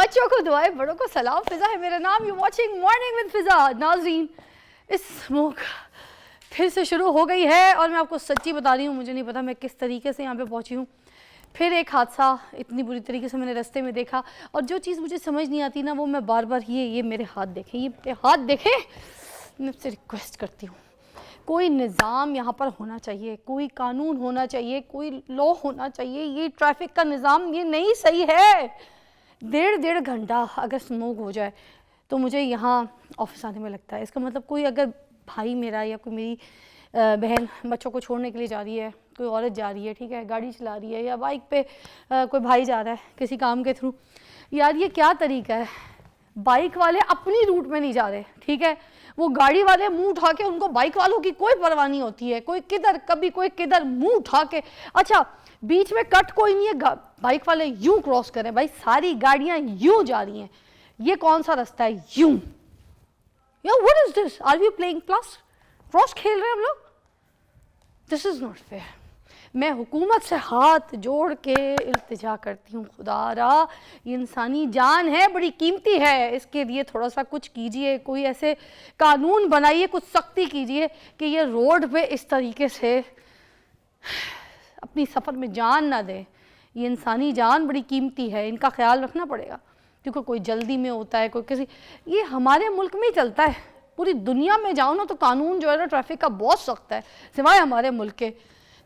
بچوں کو دعائیں، بڑوں کو سلام. فضا ہے میرا نام. یو واچنگ مارننگ ود فضا. ناظرین، اسموک پھر سے شروع ہو گئی ہے اور میں آپ کو سچی بتا رہی ہوں، مجھے نہیں پتا میں کس طریقے سے یہاں پہ پہنچی ہوں. پھر ایک حادثہ اتنی بری طریقے سے میں نے رستے میں دیکھا، اور جو چیز مجھے سمجھ نہیں آتی نا وہ میں بار بار یہ میرے ہاتھ دیکھیں، یہ میرے ہاتھ دیکھیں. میں آپ سے ریکویسٹ کرتی ہوں، کوئی نظام یہاں پر ہونا چاہیے، کوئی قانون ہونا چاہیے، کوئی لا ہونا چاہیے. یہ ٹریفک کا نظام یہ نہیں صحیح ہے. 1.5 گھنٹہ اگر اسموک ہو جائے تو مجھے یہاں آفس آنے میں لگتا ہے. اس کا مطلب کوئی اگر بھائی میرا یا کوئی میری بہن بچوں کو چھوڑنے کے لیے جا رہی ہے، کوئی عورت جا رہی ہے، ٹھیک ہے، گاڑی چلا رہی ہے، یا بائک پہ کوئی بھائی جا رہا ہے کسی کام کے تھرو، یار یہ کیا طریقہ ہے؟ بائک والے اپنی روٹ میں نہیں جا رہے، ٹھیک ہے، وہ گاڑی والے منہ اٹھا کے، ان کو بائک والوں کی کوئی پرواہ نہیں ہوتی ہے، کوئی کدھر کبھی کوئی کدھر منہ اٹھا کے. اچھا بیچ میں کٹ کوئی نہیں ہے، بائک والے یوں کراس کریں. بھائی ساری گاڑیاں یوں جا رہی ہیں، یہ کون سا رستہ ہے؟ یوں. what is this? Are we playing cross کھیل رہے ہیں ہم لوگ؟ This is not fair. میں حکومت سے ہاتھ جوڑ کے التجا کرتی ہوں، خدا را یہ انسانی جان ہے، بڑی قیمتی ہے، اس کے لیے تھوڑا سا کچھ کیجئے، کوئی ایسے قانون بنائیے، کچھ سختی کیجئے کہ یہ روڈ پہ اس طریقے سے اپنی سفر میں جان نہ دے. یہ انسانی جان بڑی قیمتی ہے، ان کا خیال رکھنا پڑے گا، کیونکہ کوئی جلدی میں ہوتا ہے، کوئی کسی. یہ ہمارے ملک میں ہی چلتا ہے، پوری دنیا میں جاؤ نا تو قانون جو ہے نا ٹریفک کا بہت سخت ہے، سوائے ہمارے ملک کے.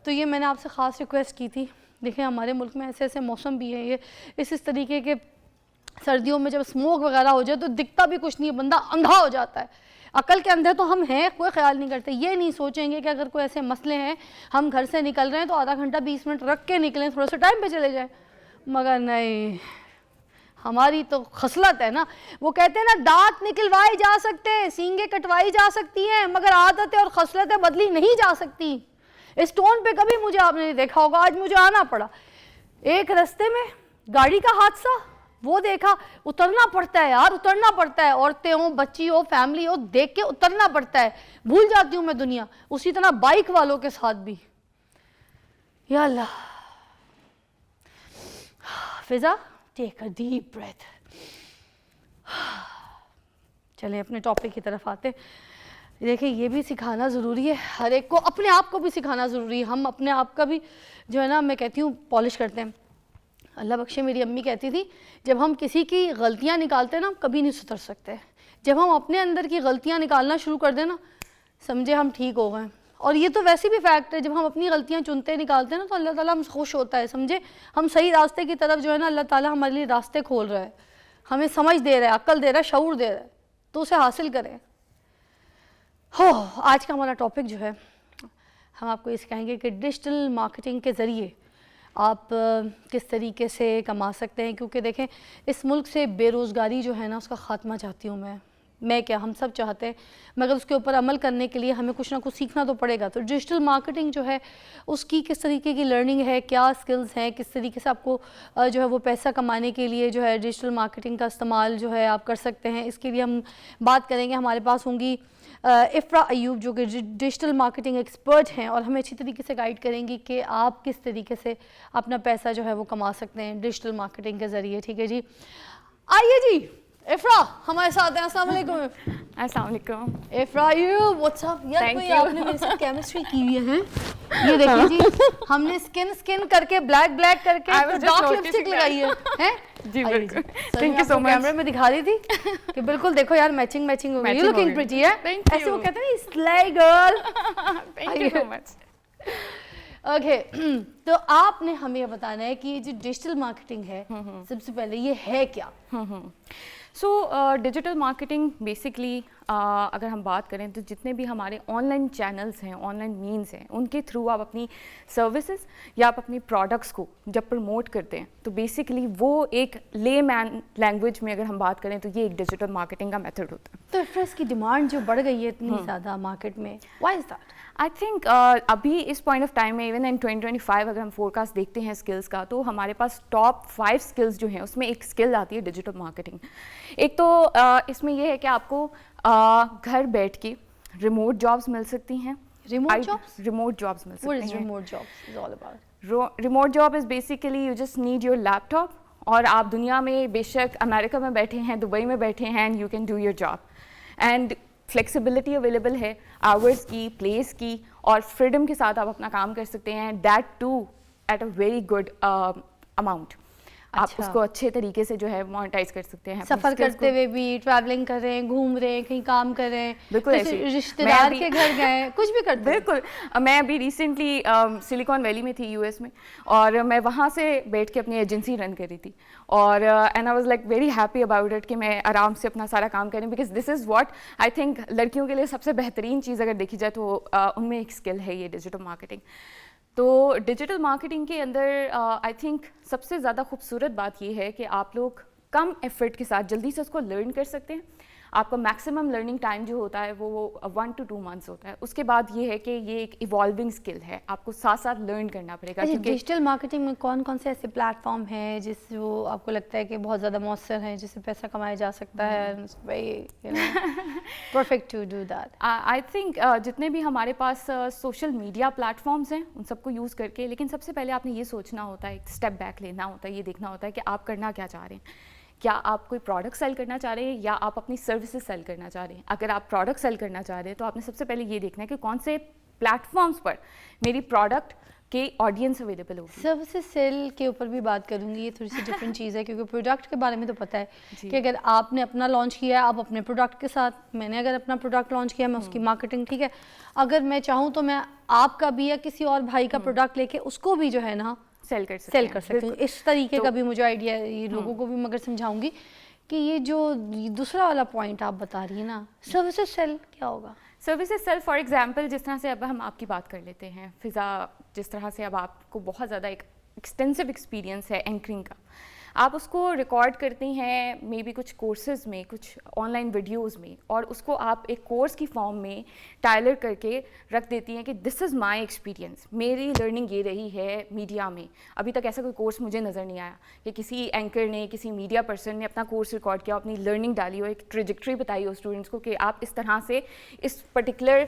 تو یہ میں نے آپ سے خاص ریکویسٹ کی تھی. دیکھیں ہمارے ملک میں ایسے ایسے موسم بھی ہیں، یہ اس طریقے کے سردیوں میں جب اسموک وغیرہ ہو جائے تو دکھتا بھی کچھ نہیں ہے، بندہ اندھا ہو جاتا ہے. عقل کے اندھے تو ہم ہیں، کوئی خیال نہیں کرتے. یہ نہیں سوچیں گے کہ اگر کوئی ایسے مسئلے ہیں، ہم گھر سے نکل رہے ہیں تو آدھا گھنٹہ 20 منٹ رکھ کے نکلیں، تھوڑا سا ٹائم پہ چلے جائیں. مگر نہیں، ہماری تو خصلت ہے نا. وہ کہتے ہیں نا دانت نکلوائے جا سکتے ہیں، سینگیں کٹوائی جا سکتی ہیں، مگر عادتیں اور خصلتیں بدلی نہیں جا سکتی. اس ٹون پہ کبھی مجھے آپ نے نہیں دیکھا ہوگا. آج مجھے آنا پڑا، ایک رستے میں گاڑی کا حادثہ وہ دیکھا. اترنا پڑتا ہے یار، اترنا پڑتا ہے، عورتیں ہوں، بچی ہو، فیملی ہو، دیکھ کے اترنا پڑتا ہے. بھول جاتی ہوں میں دنیا. اسی طرح بائک والوں کے ساتھ بھی. یا اللہ. فضا ٹیک اے ڈیپ بریتھ. چلیں اپنے ٹاپک کی طرف آتے. دیکھیں یہ بھی سکھانا ضروری ہے ہر ایک کو، اپنے آپ کو بھی سکھانا ضروری ہے. ہم اپنے آپ کا بھی جو ہے نا میں کہتی ہوں پالش کرتے ہیں. اللہ بخشے میری امی کہتی تھی جب ہم کسی کی غلطیاں نکالتے نا کبھی نہیں سدھر سکتے. جب ہم اپنے اندر کی غلطیاں نکالنا شروع کر دیں نا سمجھے ہم ٹھیک ہو گئے. اور یہ تو ویسے بھی فیکٹ ہے، جب ہم اپنی غلطیاں چنتے نکالتے ہیں نا تو اللہ تعالیٰ ہم سے خوش ہوتا ہے. سمجھے ہم صحیح راستے کی طرف جو ہے نا اللہ تعالیٰ ہمارے لیے راستے کھول رہا ہے، ہمیں سمجھ دے رہا ہے، عقل دے رہا ہے، شعور دے رہا ہے، تو اسے حاصل کریں. آج کا ہمارا ٹاپک جو ہے ہم آپ کو یہ سکھائیں گے کہ ڈیجیٹل مارکیٹنگ کے ذریعے آپ کس طریقے سے کما سکتے ہیں. کیونکہ دیکھیں اس ملک سے بے روزگاری جو ہے نا اس کا خاتمہ چاہتی ہوں میں کیا ہم سب چاہتے ہیں، مگر اس کے اوپر عمل کرنے کے لیے ہمیں کچھ نہ کچھ سیکھنا تو پڑے گا. تو ڈیجیٹل مارکیٹنگ جو ہے اس کی کس طریقے کی لرننگ ہے، کیا سکلز ہیں، کس طریقے سے آپ کو جو ہے وہ پیسہ کمانے کے لیے جو ہے ڈیجیٹل مارکیٹنگ کا استعمال جو ہے آپ کر سکتے ہیں. اس کے لیے ہم بات کریں گے. ہمارے پاس ہوں گی افرا ایوب جو کہ ڈیجیٹل مارکیٹنگ ایکسپرٹ ہیں اور ہمیں اچھی طریقے سے گائیڈ کریں گی کہ آپ کس طریقے سے اپنا پیسہ جو ہے وہ کما سکتے ہیں ڈیجیٹل مارکیٹنگ کے ذریعے. ٹھیک ہے جی، آئیے جی افرا ہمارے ساتھ ہیں. السلام علیکم. السلام علیکم افرا ایوب واٹس اپ. یار کوئی آپ نے میرے ساتھ کیمسٹری کی ہوئی ہے. یہ دیکھیں جی ہم نے اسکن کر کے بلیک کر کے ڈارک لپسٹک لگائی ہے. جی بالکل، تھینک یو سو مچ. کیمرے میں دکھا رہی تھی کہ بالکل دیکھو یار میچنگ ہو گئی. یو لوکنگ پریٹی ہے. ایسے وہ کہتے ہیں سلے girl. Thank you so much. Okay تو آپ نے ہمیں یہ بتانا ہے کہ یہ جو ڈیجیٹل مارکیٹنگ ہے سب سے پہلے یہ ہے کیا؟ سو ڈیجیٹل مارکیٹنگ بیسکلی اگر ہم بات کریں تو جتنے بھی ہمارے آن لائن چینلز ہیں، آن لائن مینس ہیں، ان کے تھرو آپ اپنی سروسز یا آپ اپنی پروڈکٹس کو جب پروموٹ کرتے ہیں تو بیسکلی وہ ایک لے مین لینگویج میں اگر ہم بات کریں تو یہ ایک ڈیجیٹل مارکیٹنگ کا میتھڈ ہوتا ہے. تو اس کی ڈیمانڈ جو بڑھ گئی ہے اتنی زیادہ مارکیٹ میں، why is that? I think ابھی اس پوائنٹ آف ٹائم میں ایون ان 2025 اگر ہم فورکاسٹ دیکھتے ہیں اسکلس کا تو ہمارے پاس ٹاپ 5 اسکلس جو ہیں اس میں ایک اسکل آتی ہے ڈیجیٹل مارکیٹنگ. ایک تو اس میں یہ ہے کہ آپ کو گھر بیٹھ کے ریموٹ جابس مل سکتی ہیں. ریموٹ جابس مل سکتی ہیں. Remote jobs is all about. Remote job is basically you just need your laptop اور آپ دنیا میں بے شک امریکہ میں بیٹھے ہیں, دبئی میں بیٹھے ہیں, and you can do your job. And flexibility available ہے آورس کی, پلیس کی, اور فریڈم کے ساتھ آپ اپنا کام کر سکتے ہیں, that too at a very good amount. آپ اس کو اچھے طریقے سے جو ہے مانیٹائز کر سکتے ہیں. سفر کرتے ہوئے بھی, ٹریولنگ کر رہے ہیں, گھوم رہے ہیں, کہیں کام کر رہے ہیں, بالکل رشتے دار کے گھر گئے, کچھ بھی کرتے ہیں. بالکل. میں ابھی ریسنٹلی سلیکان ویلی میں تھی یو ایس میں, اور میں وہاں سے بیٹھ کے اپنی ایجنسی رن کر رہی تھی, اور and I was like very happy about it کہ میں آرام سے اپنا سارا کام کریں, because this is what I think لڑکیوں کے لیے سب سے بہترین چیز اگر دیکھی جائے تو ان میں ایک اسکل ہے یہ ڈیجیٹل مارکیٹنگ. تو ڈیجیٹل مارکیٹنگ کے اندر آئی تھنک سب سے زیادہ خوبصورت بات یہ ہے کہ آپ لوگ کم ایفرٹ کے ساتھ جلدی سے اس کو لرن کر سکتے ہیں. آپ کا میکسیمم لرننگ ٹائم جو ہوتا ہے وہ 1 to 2 months ہوتا ہے. اس کے بعد یہ ہے کہ یہ ایک ایوالونگ اسکل ہے, آپ کو ساتھ ساتھ لرن کرنا پڑے گا. ڈیجیٹل مارکیٹنگ میں کون کون سے ایسے پلیٹ فارم ہیں جس وہ آپ کو لگتا ہے کہ بہت زیادہ مؤثر ہیں, جس سے پیسہ کمایا جا سکتا ہے, perfect to do that? I think جتنے بھی ہمارے پاس سوشل میڈیا پلیٹ فارمس ہیں ان سب کو یوز کر کے, لیکن سب سے پہلے آپ نے یہ سوچنا ہوتا ہے, ایک اسٹیپ بیک لینا ہوتا ہے, یہ دیکھنا ہوتا ہے کہ آپ کرنا کیا چاہ رہے ہیں. کیا آپ کوئی پروڈکٹ سیل کرنا چاہ رہے ہیں یا آپ اپنی سروسز سیل کرنا چاہ رہے ہیں؟ اگر آپ پروڈکٹ سیل کرنا چاہ رہے ہیں تو آپ نے سب سے پہلے یہ دیکھنا ہے کہ کون سے پلیٹ فارمس پر میری پروڈکٹ کی آڈینس اویلیبل ہوگی. سروسز سیل کے اوپر بھی بات کروں گی, یہ تھوڑی سی ڈفرینٹ چیز ہے, کیونکہ پروڈکٹ کے بارے میں تو پتہ ہے کہ اگر آپ نے اپنا لانچ کیا ہے, آپ اپنے پروڈکٹ کے ساتھ, میں نے اگر اپنا پروڈکٹ لانچ کیا ہے, میں اس کی مارکیٹنگ, ٹھیک ہے, اگر میں چاہوں تو میں آپ کا بھی یا کسی اور بھائی کا پروڈکٹ لے کے اس کو بھی جو ہے نا سیل کر سکتے ہوں. اس طریقے کا بھی مجھے آئیڈیا یہ لوگوں کو بھی مگر سمجھاؤں گی کہ یہ جو دوسرا والا پوائنٹ آپ بتا رہی ہیں نا, سروسز سیل کیا ہوگا؟ سروسز سیل فار ایگزامپل جس طرح سے اب ہم آپ کی بات کر لیتے ہیں فضا, جس طرح سے اب آپ کو بہت زیادہ ایک ایکسٹینسو ایکسپیرینس ہے اینکرنگ کا, آپ اس کو ریکارڈ کرتی ہیں مے بی کچھ کورسز میں, کچھ آن لائن ویڈیوز میں, اور اس کو آپ ایک کورس کی فارم میں ٹائلر کر کے رکھ دیتی ہیں کہ دس از مائی ایکسپیرینس, میری لرننگ یہ رہی ہے میڈیا میں. ابھی تک ایسا کوئی کورس مجھے نظر نہیں آیا کہ کسی اینکر نے, کسی میڈیا پرسن نے اپنا کورس ریکارڈ کیا, اپنی لرننگ ڈالی ہو, ایک ٹریجیکٹری بتائی ہو اسٹوڈنٹس کو کہ آپ اس طرح سے اس پرٹیکولر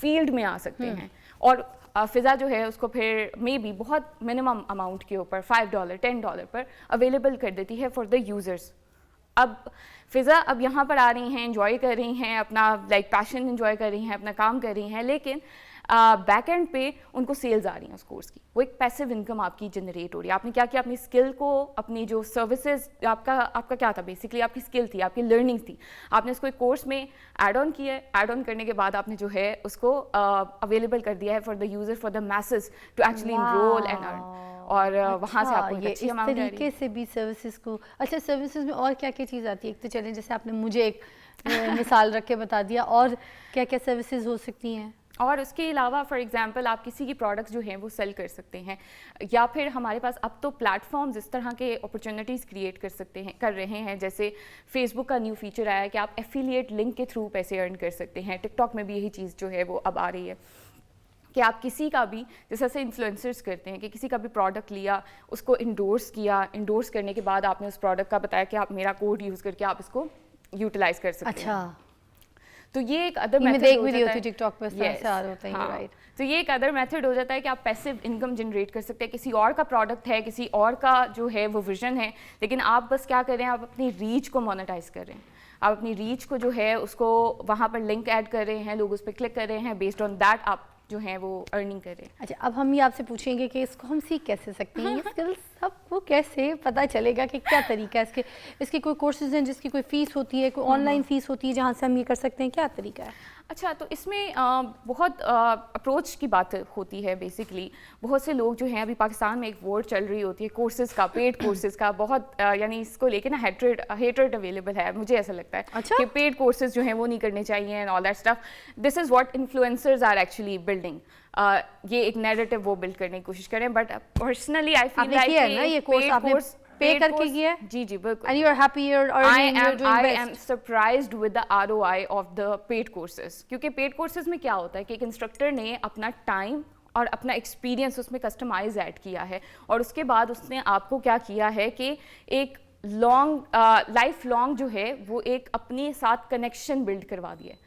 فیلڈ میں آ سکتے ہیں. اور فضا جو ہے اس کو پھر مے بی بہت منیمم اماؤنٹ کے اوپر $5 $10 پر اویلیبل کر دیتی ہے فار دا یوزرس. اب فضا اب یہاں پر آ رہی ہیں, انجوائے کر رہی ہیں, اپنا لائک پیشن انجوائے کر رہی ہیں, اپنا کام کر رہی ہیں, لیکن بیک اینڈ پہ ان کو سیلز آ رہی ہیں اس کورس کی, وہ ایک پیسو انکم آپ کی جنریٹ ہو رہی ہے. آپ نے کیا کیا, اپنی اسکل کو, اپنی جو سروسز, آپ کا کیا تھا بیسکلی, آپ کی اسکل تھی, آپ کی لرننگ تھی, آپ نے اس کو ایک کورس میں ایڈ آن کیا ہے. ایڈ آن کرنے کے بعد آپ نے جو ہے اس کو اویلیبل کر دیا ہے for the user, for the masses to actually enrol and earn, اور وہاں سے آپ کو ایک اچھی اماؤنٹ آ رہی ہے. اس طریقے سے بھی سروسز کو, اچھا سروسز میں اور کیا کیا چیز آتی ہے؟ ایک تو چلیں جیسے آپ نے مجھے ایک مثال رکھ کے بتا دیا, اور کیا کیا سروسز ہو سکتی ہیں؟ اور اس کے علاوہ فار ایگزامپل آپ کسی کی پروڈکٹس جو ہیں وہ سیل کر سکتے ہیں, یا پھر ہمارے پاس اب تو پلیٹ فارمز اس طرح کے اپرچونیٹیز کریٹ کر رہے ہیں, جیسے فیس بک کا نیو فیچر آیا ہے کہ آپ ایفیلیٹ لنک کے تھرو پیسے ارن کر سکتے ہیں. ٹک ٹاک میں بھی یہی چیز جو ہے وہ اب آ رہی ہے کہ آپ کسی کا بھی, جیسے سے انفلوئنسرز کرتے ہیں کہ کسی کا بھی پروڈکٹ لیا, اس کو انڈورس کیا, انڈورس کرنے کے بعد آپ نے اس پروڈکٹ کا بتایا کہ آپ میرا کوڈ یوز کر کے آپ اس کو یوٹیلائز کر سکتے ہیں. اچھا, تو یہ ایک ادر میتھڈ ہو جاتا ہے. ٹک ٹاک پہ سے آ رہے ہوتے ہیں, رائٹ. تو یہ ایک ادر میتھڈ ہو جاتا ہے کہ آپ پیسو انکم جنریٹ کر سکتے ہیں. کسی اور کا پروڈکٹ ہے, کسی اور کا جو ہے وہ ویژن ہے, لیکن آپ بس کیا کر رہے ہیں, آپ اپنی ریچ کو مونیٹائز کر رہے ہیں. آپ اپنی ریچ کو جو ہے اس کو وہاں پر لنک ایڈ کر رہے ہیں, لوگ اس پہ کلک کر رہے ہیں, بیسڈ آن دیٹ آپ جو ہیں وہ ارننگ کر رہے ہیں. اچھا, اب ہم یہ آپ سے پوچھیں گے کہ اس کو ہم سیکھ کیسے سکتے ہیں, یہ اسکلس سب کو کیسے پتہ چلے گا کہ کیا طریقہ ہے اس کے کوئی کورسز ہیں جس کی کوئی فیس ہوتی ہے, کوئی آن لائن فیس ہوتی ہے جہاں سے ہم یہ کر سکتے ہیں, کیا طریقہ ہے؟ اچھا, تو اس میں بہت اپروچ کی بات ہوتی ہے. بیسکلی بہت سے لوگ جو ہیں, ابھی پاکستان میں ایک ورڈ چل رہی ہوتی ہے کورسز کا, پیڈ کورسز کا, بہت یعنی اس کو لے کے نا ہیٹریڈ اویلیبل ہے. مجھے ایسا لگتا ہے کہ پیڈ کورسز جو ہیں وہ نہیں کرنے چاہیے and all that stuff. This is what influencers are actually building. یہ ایک نیریٹو وہ بلڈ کرنے کی کوشش کریں, but personally I feel like یہ کورس آپ نے پے کر کے کیا ہے. جی بالکل. And you are happy, you're earning, you're doing best. I am surprised with the ROI of the paid courses. کیونکہ paid courses میں کیا ہوتا ہے کہ ایک انسٹرکٹر نے اپنا ٹائم اور اپنا ایکسپیرینس اس میں کسٹمائز ایڈ کیا ہے, اور اس کے بعد اس نے آپ کو کیا کیا ہے کہ ایک لائف لانگ جو ہے وہ ایک اپنے ساتھ کنیکشن بلڈ کروا دیا ہے.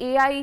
AI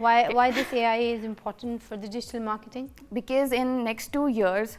Why this AI is important for the digital marketing? Because in next 2 years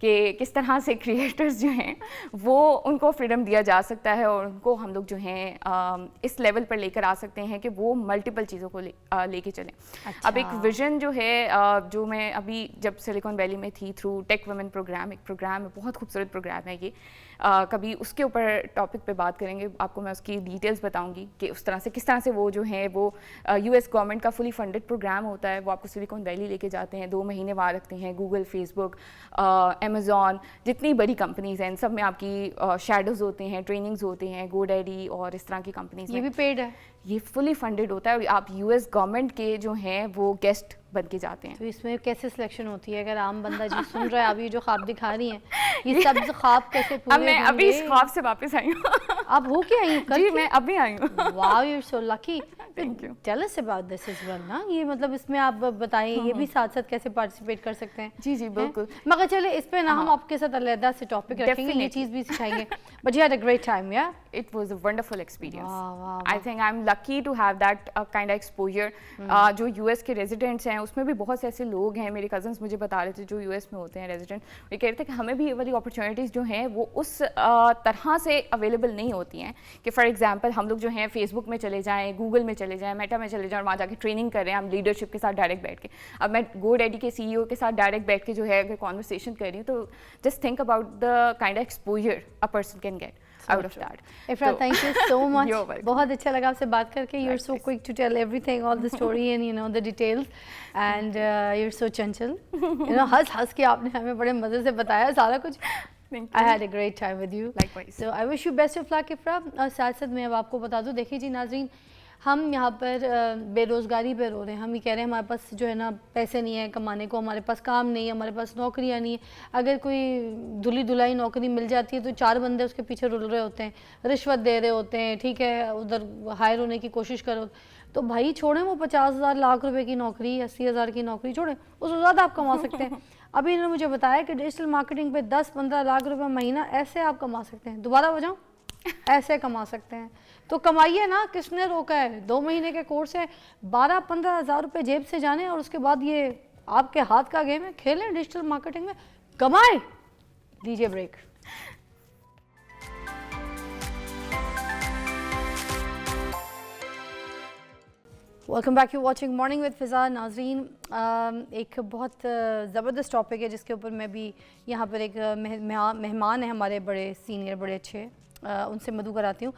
کہ کس طرح سے کریٹرز جو ہیں وہ ان کو فریڈم دیا جا سکتا ہے اور ان کو ہم لوگ جو ہیں اس لیول پر لے کر آ سکتے ہیں کہ وہ ملٹیپل چیزوں کو لے کے چلیں. اب ایک ویژن جو ہے جو میں ابھی جب سلیکون ویلی میں تھی تھرو ٹیک ویمن پروگرام، ایک پروگرام ہے، بہت خوبصورت پروگرام ہے یہ، کبھی اس کے اوپر ٹاپک پہ بات کریں گے، آپ کو میں اس کی ڈیٹیلز بتاؤں گی کہ اس طرح سے کس طرح سے وہ جو ہیں وہ یو ایس گورنمنٹ کا فلی فنڈڈ پروگرام ہوتا ہے، وہ آپ کو سلیکون ویلی لے کے جاتے ہیں، 2 مہینے وہاں رکھتے ہیں. گوگل، فیس بک، امیزون، جتنی بڑی کمپنیز ہیں ان سب میں آپ کی شیڈوز ہوتے ہیں، ٹریننگز ہوتے ہیں، گو ڈیڈی اور اس طرح کی کمپنیز. یہ بھی پیڈ ہے؟ یہ فلی فنڈڈ ہوتا ہے اور آپ یو ایس گورنمنٹ کے جو ہیں وہ گیسٹ بن کے جاتے ہیں. تو اس میں کیسے سلیکشن ہوتی ہے؟ اگر عام بندہ جو سن رہا ہے ابھی جو خواب دکھا رہی ہیں یہ سب خواب کیسے پورے اب میں ابھی اس خواب سے واپس آئی ہوں. آپ ہو کے آئی ہوں؟ جی میں ابھی آئی ہوں. Wow you so lucky. Thank you. Tell us about this is one نا. یہ مطلب اس میں آپ بتائیں یہ بھی ساتھ ساتھ کیسے پارٹیسپیٹ کر سکتے ہیں؟ جی جی بالکل. مگر چلے اس پہ نا ہم آپ کے ساتھ علیحدہ سے ٹاپک رکھیں گے، یہ چیز بھی سکھائیں گے. But you had a great time. یا It was a wonderful experience. Wow. I think I'm lucky to have that kind of exposure. جو یو ایس کے ریزیڈنٹس ہیں اس میں بھی بہت سے ایسے لوگ ہیں، میرے کزنس مجھے بتا رہے تھے جو یو ایس میں ہوتے ہیں ریزیڈنٹ، وہ کہہ رہے تھے کہ ہمیں بھی یہ والی اپرچونیٹیز جو ہیں وہ اس طرح سے اویلیبل نہیں ہوتی ہیں کہ فار ایگزامپل ہم لوگ جو ہیں فیس بک میں چلے جائیں، گوگل میں چلے جائیں، میٹا میں چلے جائیں اور وہاں جا کے ٹریننگ کر رہے ہیں ہم لیڈرشپ کے ساتھ ڈائریکٹ بیٹھ کے. اب میں گو ڈیڈی کے سی ای او کے ساتھ ڈائریکٹ بیٹھ کے جو ہے اگر کانورسیشن کر رہی ہوں تو just think about the kind of exposure a person can get out of that. Ifra, thank you so much. You're welcome. بہت اچھا لگا آپ سے بات کر کے. You're so quick to tell everything, all the story and you know the details and you're so chanchal. You know ہنس کے آپ نے ہمیں بڑے مزے سے بتایا سارا کچھ. Thank you. I had a great time with you. Likewise. So I wish you best of luck Ifra. اور ساتھ ساتھ میں اب آپ کو بتا دوں، دیکھیے جی ناظرین، ہم یہاں پر بے روزگاری پہ رو رہے ہیں. ہم یہ کہہ رہے ہیں ہمارے پاس جو ہے نا پیسے نہیں ہیں کمانے کو، ہمارے پاس کام نہیں ہے، ہمارے پاس نوکریاں نہیں ہیں. اگر کوئی دھلی دھلائی نوکری مل جاتی ہے تو 4 بندے اس کے پیچھے رل رہے ہوتے ہیں، رشوت دے رہے ہوتے ہیں، ٹھیک ہے، ادھر ہائر ہونے کی کوشش کرو. تو بھائی چھوڑیں وہ 50,000 لاکھ روپے کی نوکری، 80,000 کی نوکری چھوڑیں، اس سے زیادہ آپ کما سکتے ہیں. ابھی انہوں نے مجھے بتایا کہ ڈیجیٹل مارکیٹنگ پہ 10-15 لاکھ روپے مہینہ ایسے آپ کما سکتے ہیں. دوبارہ بجاؤں، ایسے کما سکتے ہیں. تو کمائیے نا، کس نے روکا ہے؟ 2 مہینے کے کورس ہے، 12-15 ہزار روپے جیب سے جانے اور اس کے بعد یہ آپ کے ہاتھ کا گیم ہے، کھیلیں ڈیجیٹل مارکیٹنگ میں، کمائیں. دیجیے break. Welcome back, you watching morning with فضا. ناظرین، ایک بہت زبردست ٹاپک ہے جس کے اوپر میں بھی یہاں پر ایک مہمان ہیں ہمارے بڑے سینئر، بڑے اچھے، ان سے مدعو کراتی ہوں.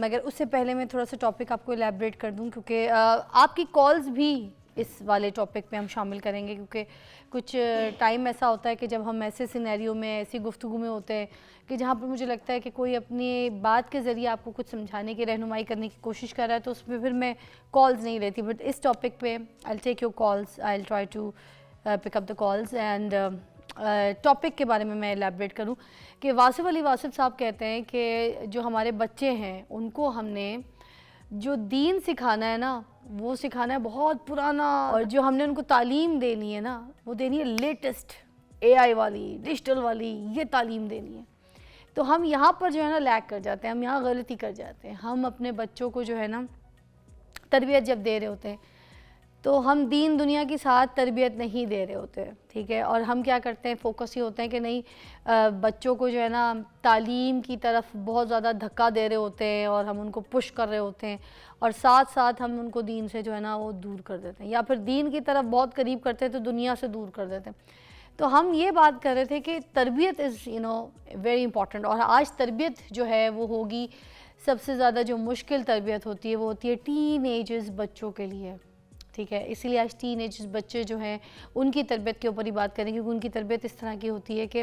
مگر اس سے پہلے میں تھوڑا سا ٹاپک آپ کو الیبریٹ کر دوں، کیونکہ آپ کی کالز بھی اس والے ٹاپک پہ ہم شامل کریں گے، کیونکہ کچھ ٹائم ایسا ہوتا ہے کہ جب ہم ایسے سینیریو میں، ایسی گفتگو میں ہوتے ہیں کہ جہاں پر مجھے لگتا ہے کہ کوئی اپنی بات کے ذریعے آپ کو کچھ سمجھانے کی، رہنمائی کرنے کی کوشش کر رہا ہے، تو اس پہ پھر میں کالز نہیں لیتی. بٹ اس ٹاپک پہ I take your calls, I will try to pick up the calls. And topic کے بارے میں الیبریٹ کروں کہ واصف علی واصف صاحب کہتے ہیں کہ جو ہمارے بچے ہیں ان کو ہم نے جو دین سکھانا ہے نا وہ سکھانا ہے بہت پرانا، اور جو ہم نے ان کو تعلیم دینی ہے نا وہ دینی ہے لیٹسٹ AI والی، ڈیجیٹل والی، یہ تعلیم دینی ہے. تو ہم یہاں پر جو ہے نا لیک کر جاتے ہیں، ہم یہاں غلطی کر جاتے ہیں. ہم اپنے بچوں کو جو ہے نا تربیت جب دے رہے ہوتے ہیں تو ہم دین دنیا کی ساتھ تربیت نہیں دے رہے ہوتے، ٹھیک ہے. اور ہم کیا کرتے ہیں، فوکس یہ ہوتے ہیں کہ نہیں بچوں کو جو ہے نا تعلیم کی طرف بہت زیادہ دھکا دے رہے ہوتے ہیں اور ہم ان کو پش کر رہے ہوتے ہیں، اور ساتھ ساتھ ہم ان کو دین سے جو ہے نا وہ دور کر دیتے ہیں، یا پھر دین کی طرف بہت قریب کرتے ہیں تو دنیا سے دور کر دیتے ہیں. تو ہم یہ بات کر رہے تھے کہ تربیت از ویری امپورٹنٹ. اور آج تربیت جو ہے وہ ہوگی سب سے زیادہ جو مشکل تربیت ہوتی ہے وہ ہوتی ہے ٹین ایجز بچوں کے لیے، ٹھیک ہے. اسی لیے آج ٹین ایجز بچے جو ہیں ان کی تربیت کے اوپر ہی بات کریں، کیونکہ ان کی تربیت اس طرح کی ہوتی ہے کہ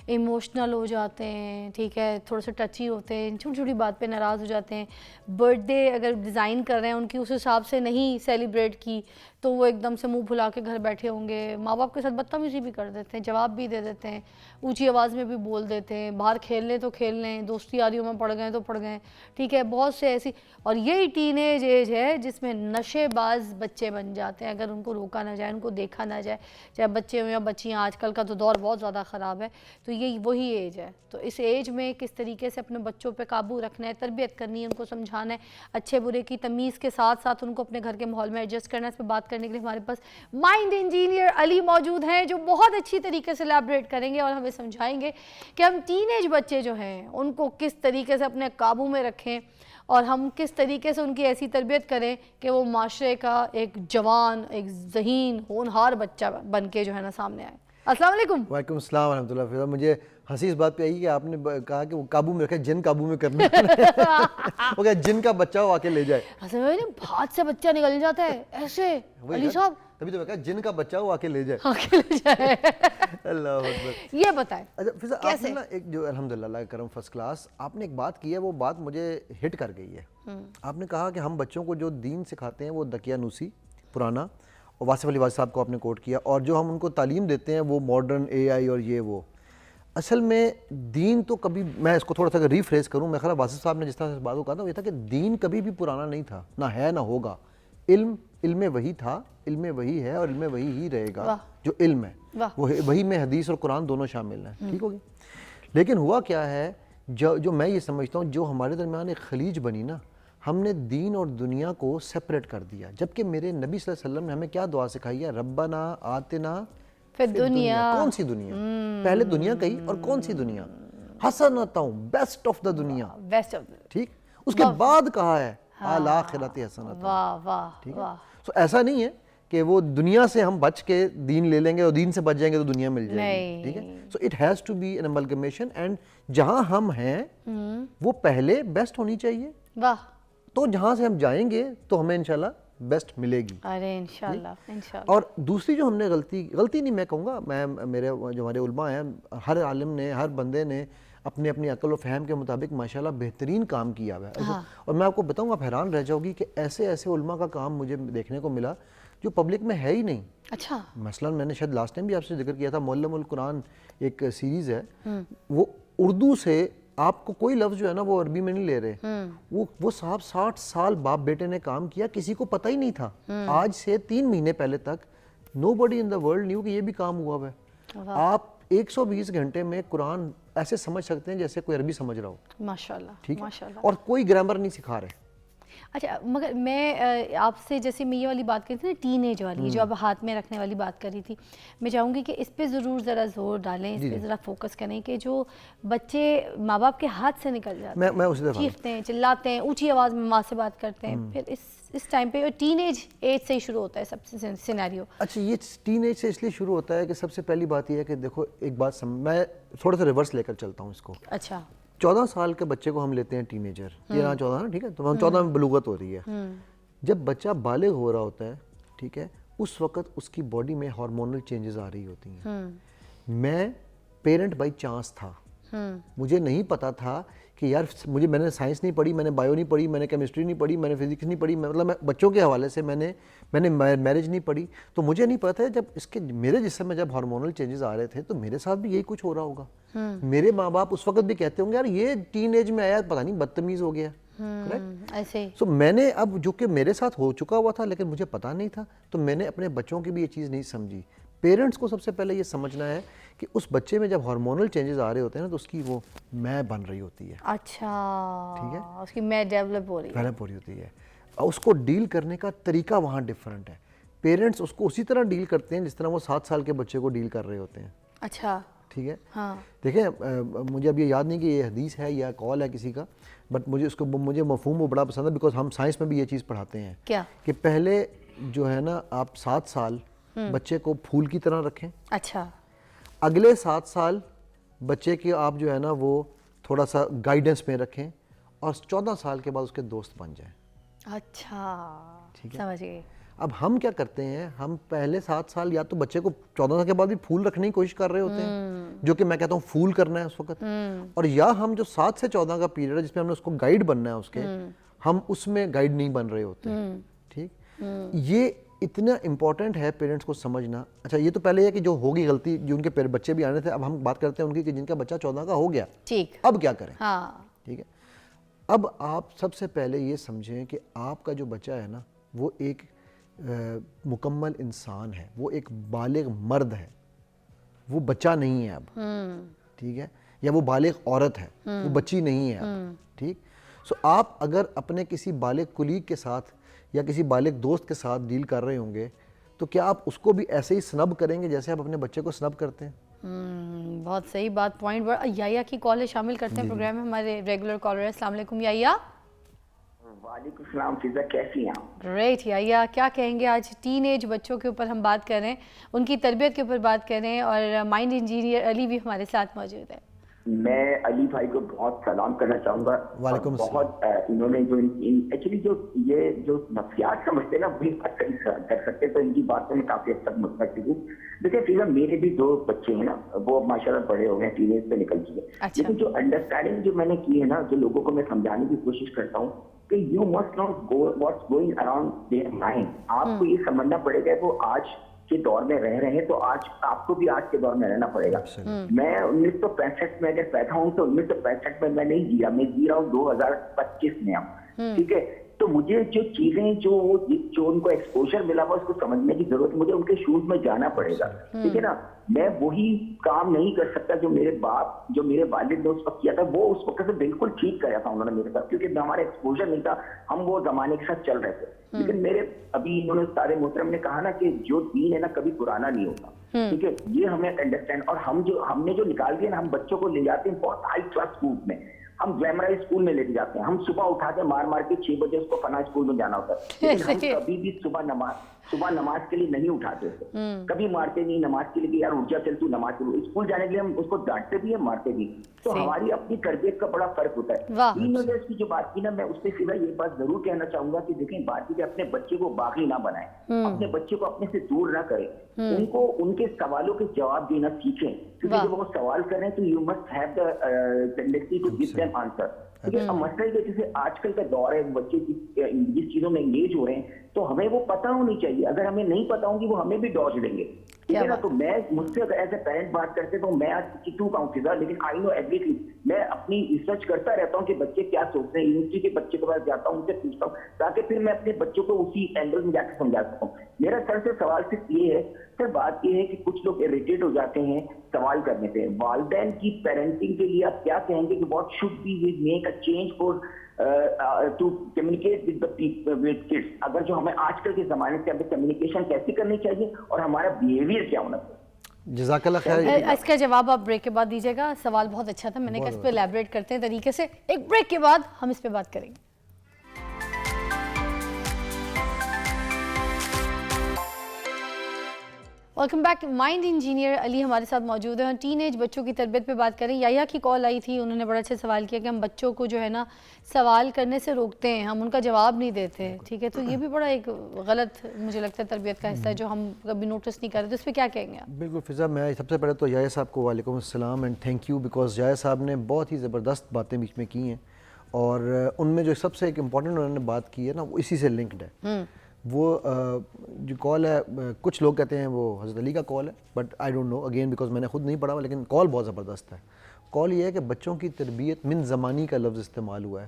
ایموشنل ہو جاتے ہیں، ٹھیک ہے، تھوڑا سا ٹچی ہوتے ہیں، چھوٹی چھوٹی بات پہ ناراض ہو جاتے ہیں. برتھ ڈے اگر ڈیزائن کر رہے ہیں ان کی اس حساب سے نہیں سیلیبریٹ کی تو وہ ایک دم سے منہ بھلا کے گھر بیٹھے ہوں گے. ماں باپ کے ساتھ بدتمیزی بھی کر دیتے ہیں، جواب بھی دے دیتے ہیں، اونچی آواز میں بھی بول دیتے ہیں، باہر کھیل لیں تو کھیل لیں، دوستی یاریوں میں پڑ گئے تو پڑ گئے، ٹھیک ہے. بہت سے ایسی، اور یہی ٹین ایج ہے جس میں نشے باز بچے بن جاتے ہیں اگر ان کو روکا نہ جائے، ان کو دیکھا نہ جائے، چاہے بچے ہوں یا بچیاں. آج کل کا تو دور بہت زیادہ خراب ہے. تو یہ وہی ایج ہے. تو اس ایج میں کس طریقے سے اپنے بچوں پہ قابو رکھنا ہے، تربیت کرنی ہے، ان کو سمجھانا ہے، اچھے برے کی تمیز کے ساتھ ساتھ ان کو اپنے گھر کے ماحول میں ایڈجسٹ کرنا ہے. اس پہ بات کریں کرنے کے لیے ہمارے پاس مائنڈ انجینئر علی موجود ہیں جو بہت اچھی طریقے سے الیبریٹ کریں گے اور ہمیں سمجھائیں گے کہ ہم ٹین ایج بچے جو ہیں ان کو کس طریقے سے اپنے قابو میں رکھیں اور ہم کس طریقے سے ان کی ایسی تربیت کریں کہ وہ معاشرے کا ایک جوان، ایک ذہین، ہونہار بچہ بن کے جو ہے نا سامنے آئے. السلام علیکم. وعلیکم السلام ورحمۃ اللہ. فضا مجھے ہنسی اس بات پہ آئی کہ آپ نے کہا کہ وہ قابو میں رکھے، جن قابو میں کرنا وہ کہ جن کا بچہ وہ آ کے لے جائے. اصل میں ہاتھ سے بچہ نکل جاتا ہے ایسے علی صاحب، تبھی تو میں کہا جن کا بچہ وہ آ کے لے جائے. آ کے لے جائے. اللہ اکبر. یہ بتائیں اچھا فضا، آپ نے نا ایک جو الحمدللہ اللہ کا کرم فرسٹ کلاس آپ نے ایک بات کی ہے، وہ بات مجھے ہٹ کر گئی ہے. آپ نے کہا کہ ہم بچوں کو جو دین سکھاتے ہیں وہ دقیانوسی پرانا، اور واصف علی واصف صاحب کو آپ نے کوٹ کیا، اور جو ہم ان کو تعلیم دیتے ہیں وہ ماڈرن اے آئی اور یہ وہ. اصل میں دین تو کبھی، میں اس کو تھوڑا سا ریفریز کروں، میں خیال واصف صاحب نے جس طرح سے اس بات کو کہا تھا وہ یہ تھا کہ دین کبھی بھی پرانا نہیں تھا، نہ ہے نہ ہوگا. علم وہی تھا، علم وہی ہے، اور علم وہی ہی رہے گا. جو علم ہے وہی میں حدیث اور قرآن دونوں شامل ہیں. ٹھیک ہوگی. لیکن ہوا کیا ہے، جو میں یہ سمجھتا ہوں، جو ہمارے درمیان ایک خلیج بنی نا، ہم نے دین اور دنیا کو سپریٹ کر دیا. جبکہ میرے نبی صلی اللہ علیہ وسلم نے ہمیں کیا دعا سکھائی ہے؟ ربنا آتنا فی الدنیا. کون سی دنیا؟ پہلے دنیا کہی، اور کون سی دنیا؟ حسنۃ، بیسٹ آف دا دنیا. ٹھیک. اس کے بعد کہا ہے الآخرۃ حسنۃ. واہ واہ. ٹھیک ہے. سو ایسا نہیں ہے کہ وہ دنیا سے ہم بچ کے دین لے لیں گے اور دین سے بچ جائیں گے تو دنیا مل جائے گی. ٹھیک ہے. So it has to be an amalgamation, and جہاں ہم ہیں وہ پہلے بیسٹ ہونی چاہیے. واہ. تو جہاں سے ہم جائیں گے تو ہمیں انشاءاللہ بیسٹ ملے گی. ارے انشاءاللہ. اور دوسری جو ہم نے غلطی نہیں میں کہوں گا، میرے جو ہمارے علماء ہیں، ہر عالم نے، ہر بندے نے اپنی اپنی عقل و فہم کے مطابق ماشاءاللہ بہترین کام کیا ہوا ہے. اور میں آپ کو بتاؤں، آپ حیران رہ جاؤ گی کہ ایسے علماء کا کام مجھے دیکھنے کو ملا جو پبلک میں ہے ہی نہیں. اچھا. مثلا میں نے شاید لاسٹ ٹائم بھی آپ سے ذکر کیا تھا، معلم القرآن ایک سیریز ہے، وہ اردو سے آپ کو کوئی لفظ جو ہے نا وہ عربی میں نہیں لے رہے. وہ صاحب 60 سال باپ بیٹے نے کام کیا، کسی کو پتہ ہی نہیں تھا. آج سے 3 مہینے پہلے تک نو بڈی ان دا ورلڈ نیو کہ یہ بھی کام ہوا ہوا ہے. آپ 120 گھنٹے میں قرآن ایسے سمجھ سکتے ہیں جیسے کوئی عربی سمجھ رہا ہو. ماشاءاللہ. ٹھیک ہے. اور کوئی گرامر نہیں سکھا رہے. اچھا، مگر میں آپ سے جیسے میں یہ والی بات کری تھی نا، ٹین ایج والی جو اب ہاتھ میں رکھنے والی بات کری تھی، میں چاہوں گی کہ اس پہ ضرور ذرا زور ڈالیں، اس پہ ذرا فوکس کریں کہ جو بچے ماں باپ کے ہاتھ سے نکل جاتے ہیں، چیختے ہیں، چلاتے ہیں، اونچی آواز میں ماں سے بات کرتے ہیں، پھر اس ٹائم پہ ٹین ایج سے ہی شروع ہوتا ہے سب سے سینیریو. اچھا، یہ ٹین ایج سے اس لیے شروع ہوتا ہے کہ سب سے پہلی بات یہ ہے کہ دیکھو ایک بات میں تھوڑا سا ریورس لے کر چلتا ہوں اس کو. اچھا. 14 سال کے بچے کو ہم لیتے ہیں ٹین ایجر، 13-14 نا، ٹھیک ہے، تو ہم 14 میں بلوغت ہو رہی ہے. جب بچہ بالغ ہو رہا ہوتا ہے، ٹھیک ہے، اس وقت اس کی باڈی میں ہارمونل چینجز آ رہی ہوتی ہیں. میں پیرنٹ بائی چانس تھا، مجھے نہیں پتا تھا کہ یار میں نے سائنس نہیں پڑھی، میں نے بایو نہیں پڑھی، میں نے کیمسٹری نہیں پڑھی، میں نے فزکس نہیں پڑھی، مطلب میں بچوں کے حوالے سے میں نے میرج نہیں پڑھی، تو مجھے نہیں پتا ہے جب میرے جسم میں جب ہارمونل چینجز آ رہے تھے تو میرے ساتھ بھی یہی کچھ ہو رہا ہوگا. میرے ماں باپ اس وقت بھی کہتے ہوں گے یار یہ ٹین ایج میں آیا پتہ نہیں بدتمیز ہو گیا. ایسے. سو میں نے اب جو کہ میرے ساتھ ہو چکا ہوا تھا لیکن مجھے پتا نہیں تھا، تو میں نے اپنے بچوں کی بھی یہ چیز نہیں سمجھی. پیرنٹس کو سب سے پہلے یہ سمجھنا ہے کہ اس بچے میں جب ہارمونل چینجز آ رہے ہوتے ہیں نا تو اس کی وہ میں بن رہی ہوتی ہے. اچھا. ٹھیک ہے. اس کی میں ڈیولپ ہو رہی ہوتی ہے. اس کو ڈیل کرنے کا طریقہ وہاں ڈفرینٹ ہے. پیرنٹس اس کو اسی طرح ڈیل کرتے ہیں جس طرح وہ 7 سال کے بچے کو ڈیل کر رہے ہوتے ہیں. اچھا. ٹھیک ہے. ہاں. دیکھیں مجھے اب یہ یاد نہیں کہ یہ حدیث ہے یا قول ہے کسی کا، بٹ مجھے مفہوم وہ بڑا پسند ہے، بیکاز ہم سائنس میں بھی یہ چیز پڑھاتے ہیں. کیا؟ کہ پہلے جو ہے نا آپ 7 سال بچے کو پھول کی طرح رکھیں. اچھا. اگلے 7 سال بچے کے آپ جو ہے نا وہ تھوڑا سا گائیڈنس میں رکھیں، اور 14 سال کے بعد اس کے دوست بن جائیں. اچھا. ٹھیک ہے. سمجھ گئے. اب ہم کیا کرتے ہیں، ہم پہلے 7 سال یا تو بچے کو 14 سال کے بعد بھی پھول رکھنے کی کوشش کر رہے ہوتے ہیں، جو کہ میں کہتا ہوں پھول کرنا ہے اس وقت، اور یا ہم جو 7 سے 14 کا پیریڈ ہے جس میں ہم نے اس کو گائیڈ بننا ہے اس کے، ہم اس میں گائیڈ نہیں بن رہے ہوتے ہیں. ٹھیک. یہ اتنا امپورٹنٹ ہے پیرنٹس کو سمجھنا. اچھا، یہ تو پہلے ہے کہ جو ہوگی غلطی جو ان کے بچے بھی آنے تھے، اب ہم بات کرتے ہیں ان کی کہ جن کا بچہ 14 کا ہو گیا. ٹھیک. اب کیا کریں؟ ہاں. ٹھیک ہے. اب آپ سب سے پہلے یہ سمجھیں کہ آپ کا جو بچہ ہے نا وہ ایک مکمل انسان ہے، وہ ایک بالغ مرد ہے، وہ بچہ نہیں ہے اب. ٹھیک ہے. یا وہ بالغ عورت ہے، وہ بچی نہیں ہے اب. ٹھیک. سو آپ اگر اپنے کسی بالغ کلیگ کے ساتھ یا کسی بالغ دوست کے ساتھ ڈیل کر رہے ہوں گے تو کیا آپ اس کو بھی ایسے ہی سنب کریں گے جیسے آپ اپنے بچے کو سنب کرتے ہیں؟ بہت صحیح بات، پوائنٹ. یایا کی کال شامل کرتے ہیں پروگرام میں، ہمارے ریگولر کالر ہیں. السلام علیکم یایا. وعلیکم السلام فضا، کیسی ہیں آپ؟ گریٹ یایا، کیا کہیں گے؟ آج ٹین ایج بچوں کے اوپر ہم بات کر رہے ہیں، ان کی تربیت کے اوپر بات کر رہے ہیں، اور مائنڈ انجینئر علی بھی ہمارے ساتھ موجود ہے. میں علی بھائی کو بہت سلام کرنا چاہوں گا. وعلیکم السلام. بہت انہوں نے جو ایکچولی جو نفسیات سمجھتے ہیں نا وہی بات کر سکتے، تو ان کی بات میں کافی حد تک متفق ہوں. دیکھیں فضا، میرے بھی 2 بچے ہیں نا، وہ ماشاءاللہ بڑے ہو گئے، ٹین ایج پہ نکل چکے. لیکن جو انڈرسٹینڈنگ جو میں نے کی ہے نا، جو لوگوں کو میں سمجھانے کی کوشش کرتا ہوں کہ you must not go what's going around their mind. آپ کو یہ سمجھنا پڑے گا وہ آج کے دور میں رہ رہے ہیں، تو آج آپ کو بھی آج کے دور میں رہنا پڑے گا. میں 1965 میں اگر پیدا ہوں تو 1965 میں نہیں جیا، میں جی رہا ہوں 2025 میں. ٹھیک ہے، تو مجھے جو چیزیں جو ان کو ایکسپوجر ملا ہوا اس کو سمجھنے کی ضرورت ہے. مجھے ان کے شوز میں جانا پڑے گا. ٹھیک ہے نا، میں وہی کام نہیں کر سکتا جو میرے باپ، جو میرے والد نے اس وقت کیا تھا. وہ اس وقت سے بالکل ٹھیک کیا تھا انہوں نے میرے ساتھ، کیونکہ ہمارا ایکسپوجر نہیں تھا، ہم وہ زمانے کے ساتھ چل رہے تھے. لیکن میرے ابھی انہوں نے سارے محترم نے کہا نا کہ جو دین ہے نا کبھی پرانا نہیں ہوتا. ٹھیک ہے، یہ ہمیں انڈرسٹینڈ. اور ہم نے جو نکال دیا نا، ہم بچوں کو لے جاتے ہیں بہت ہائی کلاس اسکول میں، ہم گلیمرائز اسکول میں لے کے جاتے ہیں. ہم صبح اٹھاتے مار کے 6 بجے اس کو فلاں اسکول میں جانا ہوتا ہے. لیکن ہم کبھی بھی صبح نماز کے لیے نہیں اٹھاتے تھے، کبھی مارتے نہیں نماز کے لیے کہ یار اٹھ جا چل تو نماز کے لیے. اسکول جانے کے لیے ہم اس کو ڈانٹتے بھی ہیں، مارتے بھی. تو ہماری اپنی تربیت کا بڑا فرق ہوتا ہے. 3 وجہ کی جو بات کی نا، میں اس سے سیدھا یہ بات ضرور کہنا چاہوں گا کہ دیکھیں، بات کی اپنے بچے کو باغی نہ بنائیں، اپنے بچے کو اپنے سے دور نہ کریں. ان کو ان کے سوالوں کے جواب دینا سیکھیں، کیونکہ جب وہ سوال کریں تو you must have the tendency to give them answer. اب مسئلہ یہ جیسے آج کل کا دور ہے، بچے جس چیزوں میں انگیج ہو رہے ہیں تو ہمیں وہ پتہ ہونی چاہیے. اگر ہمیں نہیں پتہ ہوں گی وہ ہمیں بھی ڈاج دیں گے. ٹھیک ہے نا، تو میں مجھ سے ایز اے پیرنٹ بات کرتے تو میں آج کیوں کہوں فضا، لیکن آئی نو ایوری تھنگ. میں اپنی ریسرچ کرتا رہتا ہوں کہ بچے کیا سوچتے ہیں. یونیورسٹی کے بچے کے پاس جاتا ہوں، ان سے پوچھتا ہوں تاکہ پھر میں اپنے بچوں کو اسی اینگل میں جا کے سمجھا سکوں. میرا سر سے سوال صرف یہ ہے، سر بات یہ ہے کہ کچھ لوگ اریٹیٹ ہو جاتے ہیں سوال کرنے پہ. والدین کی پیرنٹنگ کے لیے آپ کیا کہیں گے کہ what should be we make a change for to communicate with kids? اگر جو ہمیں آج کل کے زمانے سے ہمیں کمیونیکیشن کیسی کرنی چاہیے اور ہمارا بیہیویئر کیا ہونا چاہیے؟ جزاک اللہ خیر. اس کا جواب آپ بریک کے بعد دیجیے گا. سوال بہت اچھا تھا، میں نے کہا اس پہ ایلیبریٹ کرتے ہیں طریقے سے. ایک بریک کے بعد ہم اس پہ بات کریں گے. Welcome back. مائنڈ انجینئر علی ہمارے ساتھ موجود ہیں. ٹین ایج بچوں کی تربیت پہ بات کریں. یایا کی کال آئی تھی، انہوں نے بڑا اچھا سوال کیا کہ ہم بچوں کو جو ہے نا سوال کرنے سے روکتے ہیں، ہم ان کا جواب نہیں دیتے. ٹھیک ہے، تو یہ بھی بڑا ایک غلط مجھے لگتا ہے تربیت کا حصہ ہے جو ہم کبھی نوٹس نہیں کرتے. تو اس پہ کیا کہیں گے آپ؟ بالکل فضا، میں سب سے پہلے تو یایا صاحب کو وعلیکم السلام اینڈ تھینک یو، بیکاز یایا صاحب نے بہت ہی زبردست باتیں بیچ میں کی ہیں، اور ان میں جو سب سے ایک امپورٹنٹ انہوں نے بات کی ہے نا وہ اسی سے لنکڈ ہے. وہ جو کال ہے، کچھ لوگ کہتے ہیں وہ حضرت علی کا کال ہے، but I don't know again because میں نے خود نہیں پڑھا، لیکن کال بہت زبردست ہے. کال یہ ہے کہ بچوں کی تربیت، من زمانی کا لفظ استعمال ہوا ہے.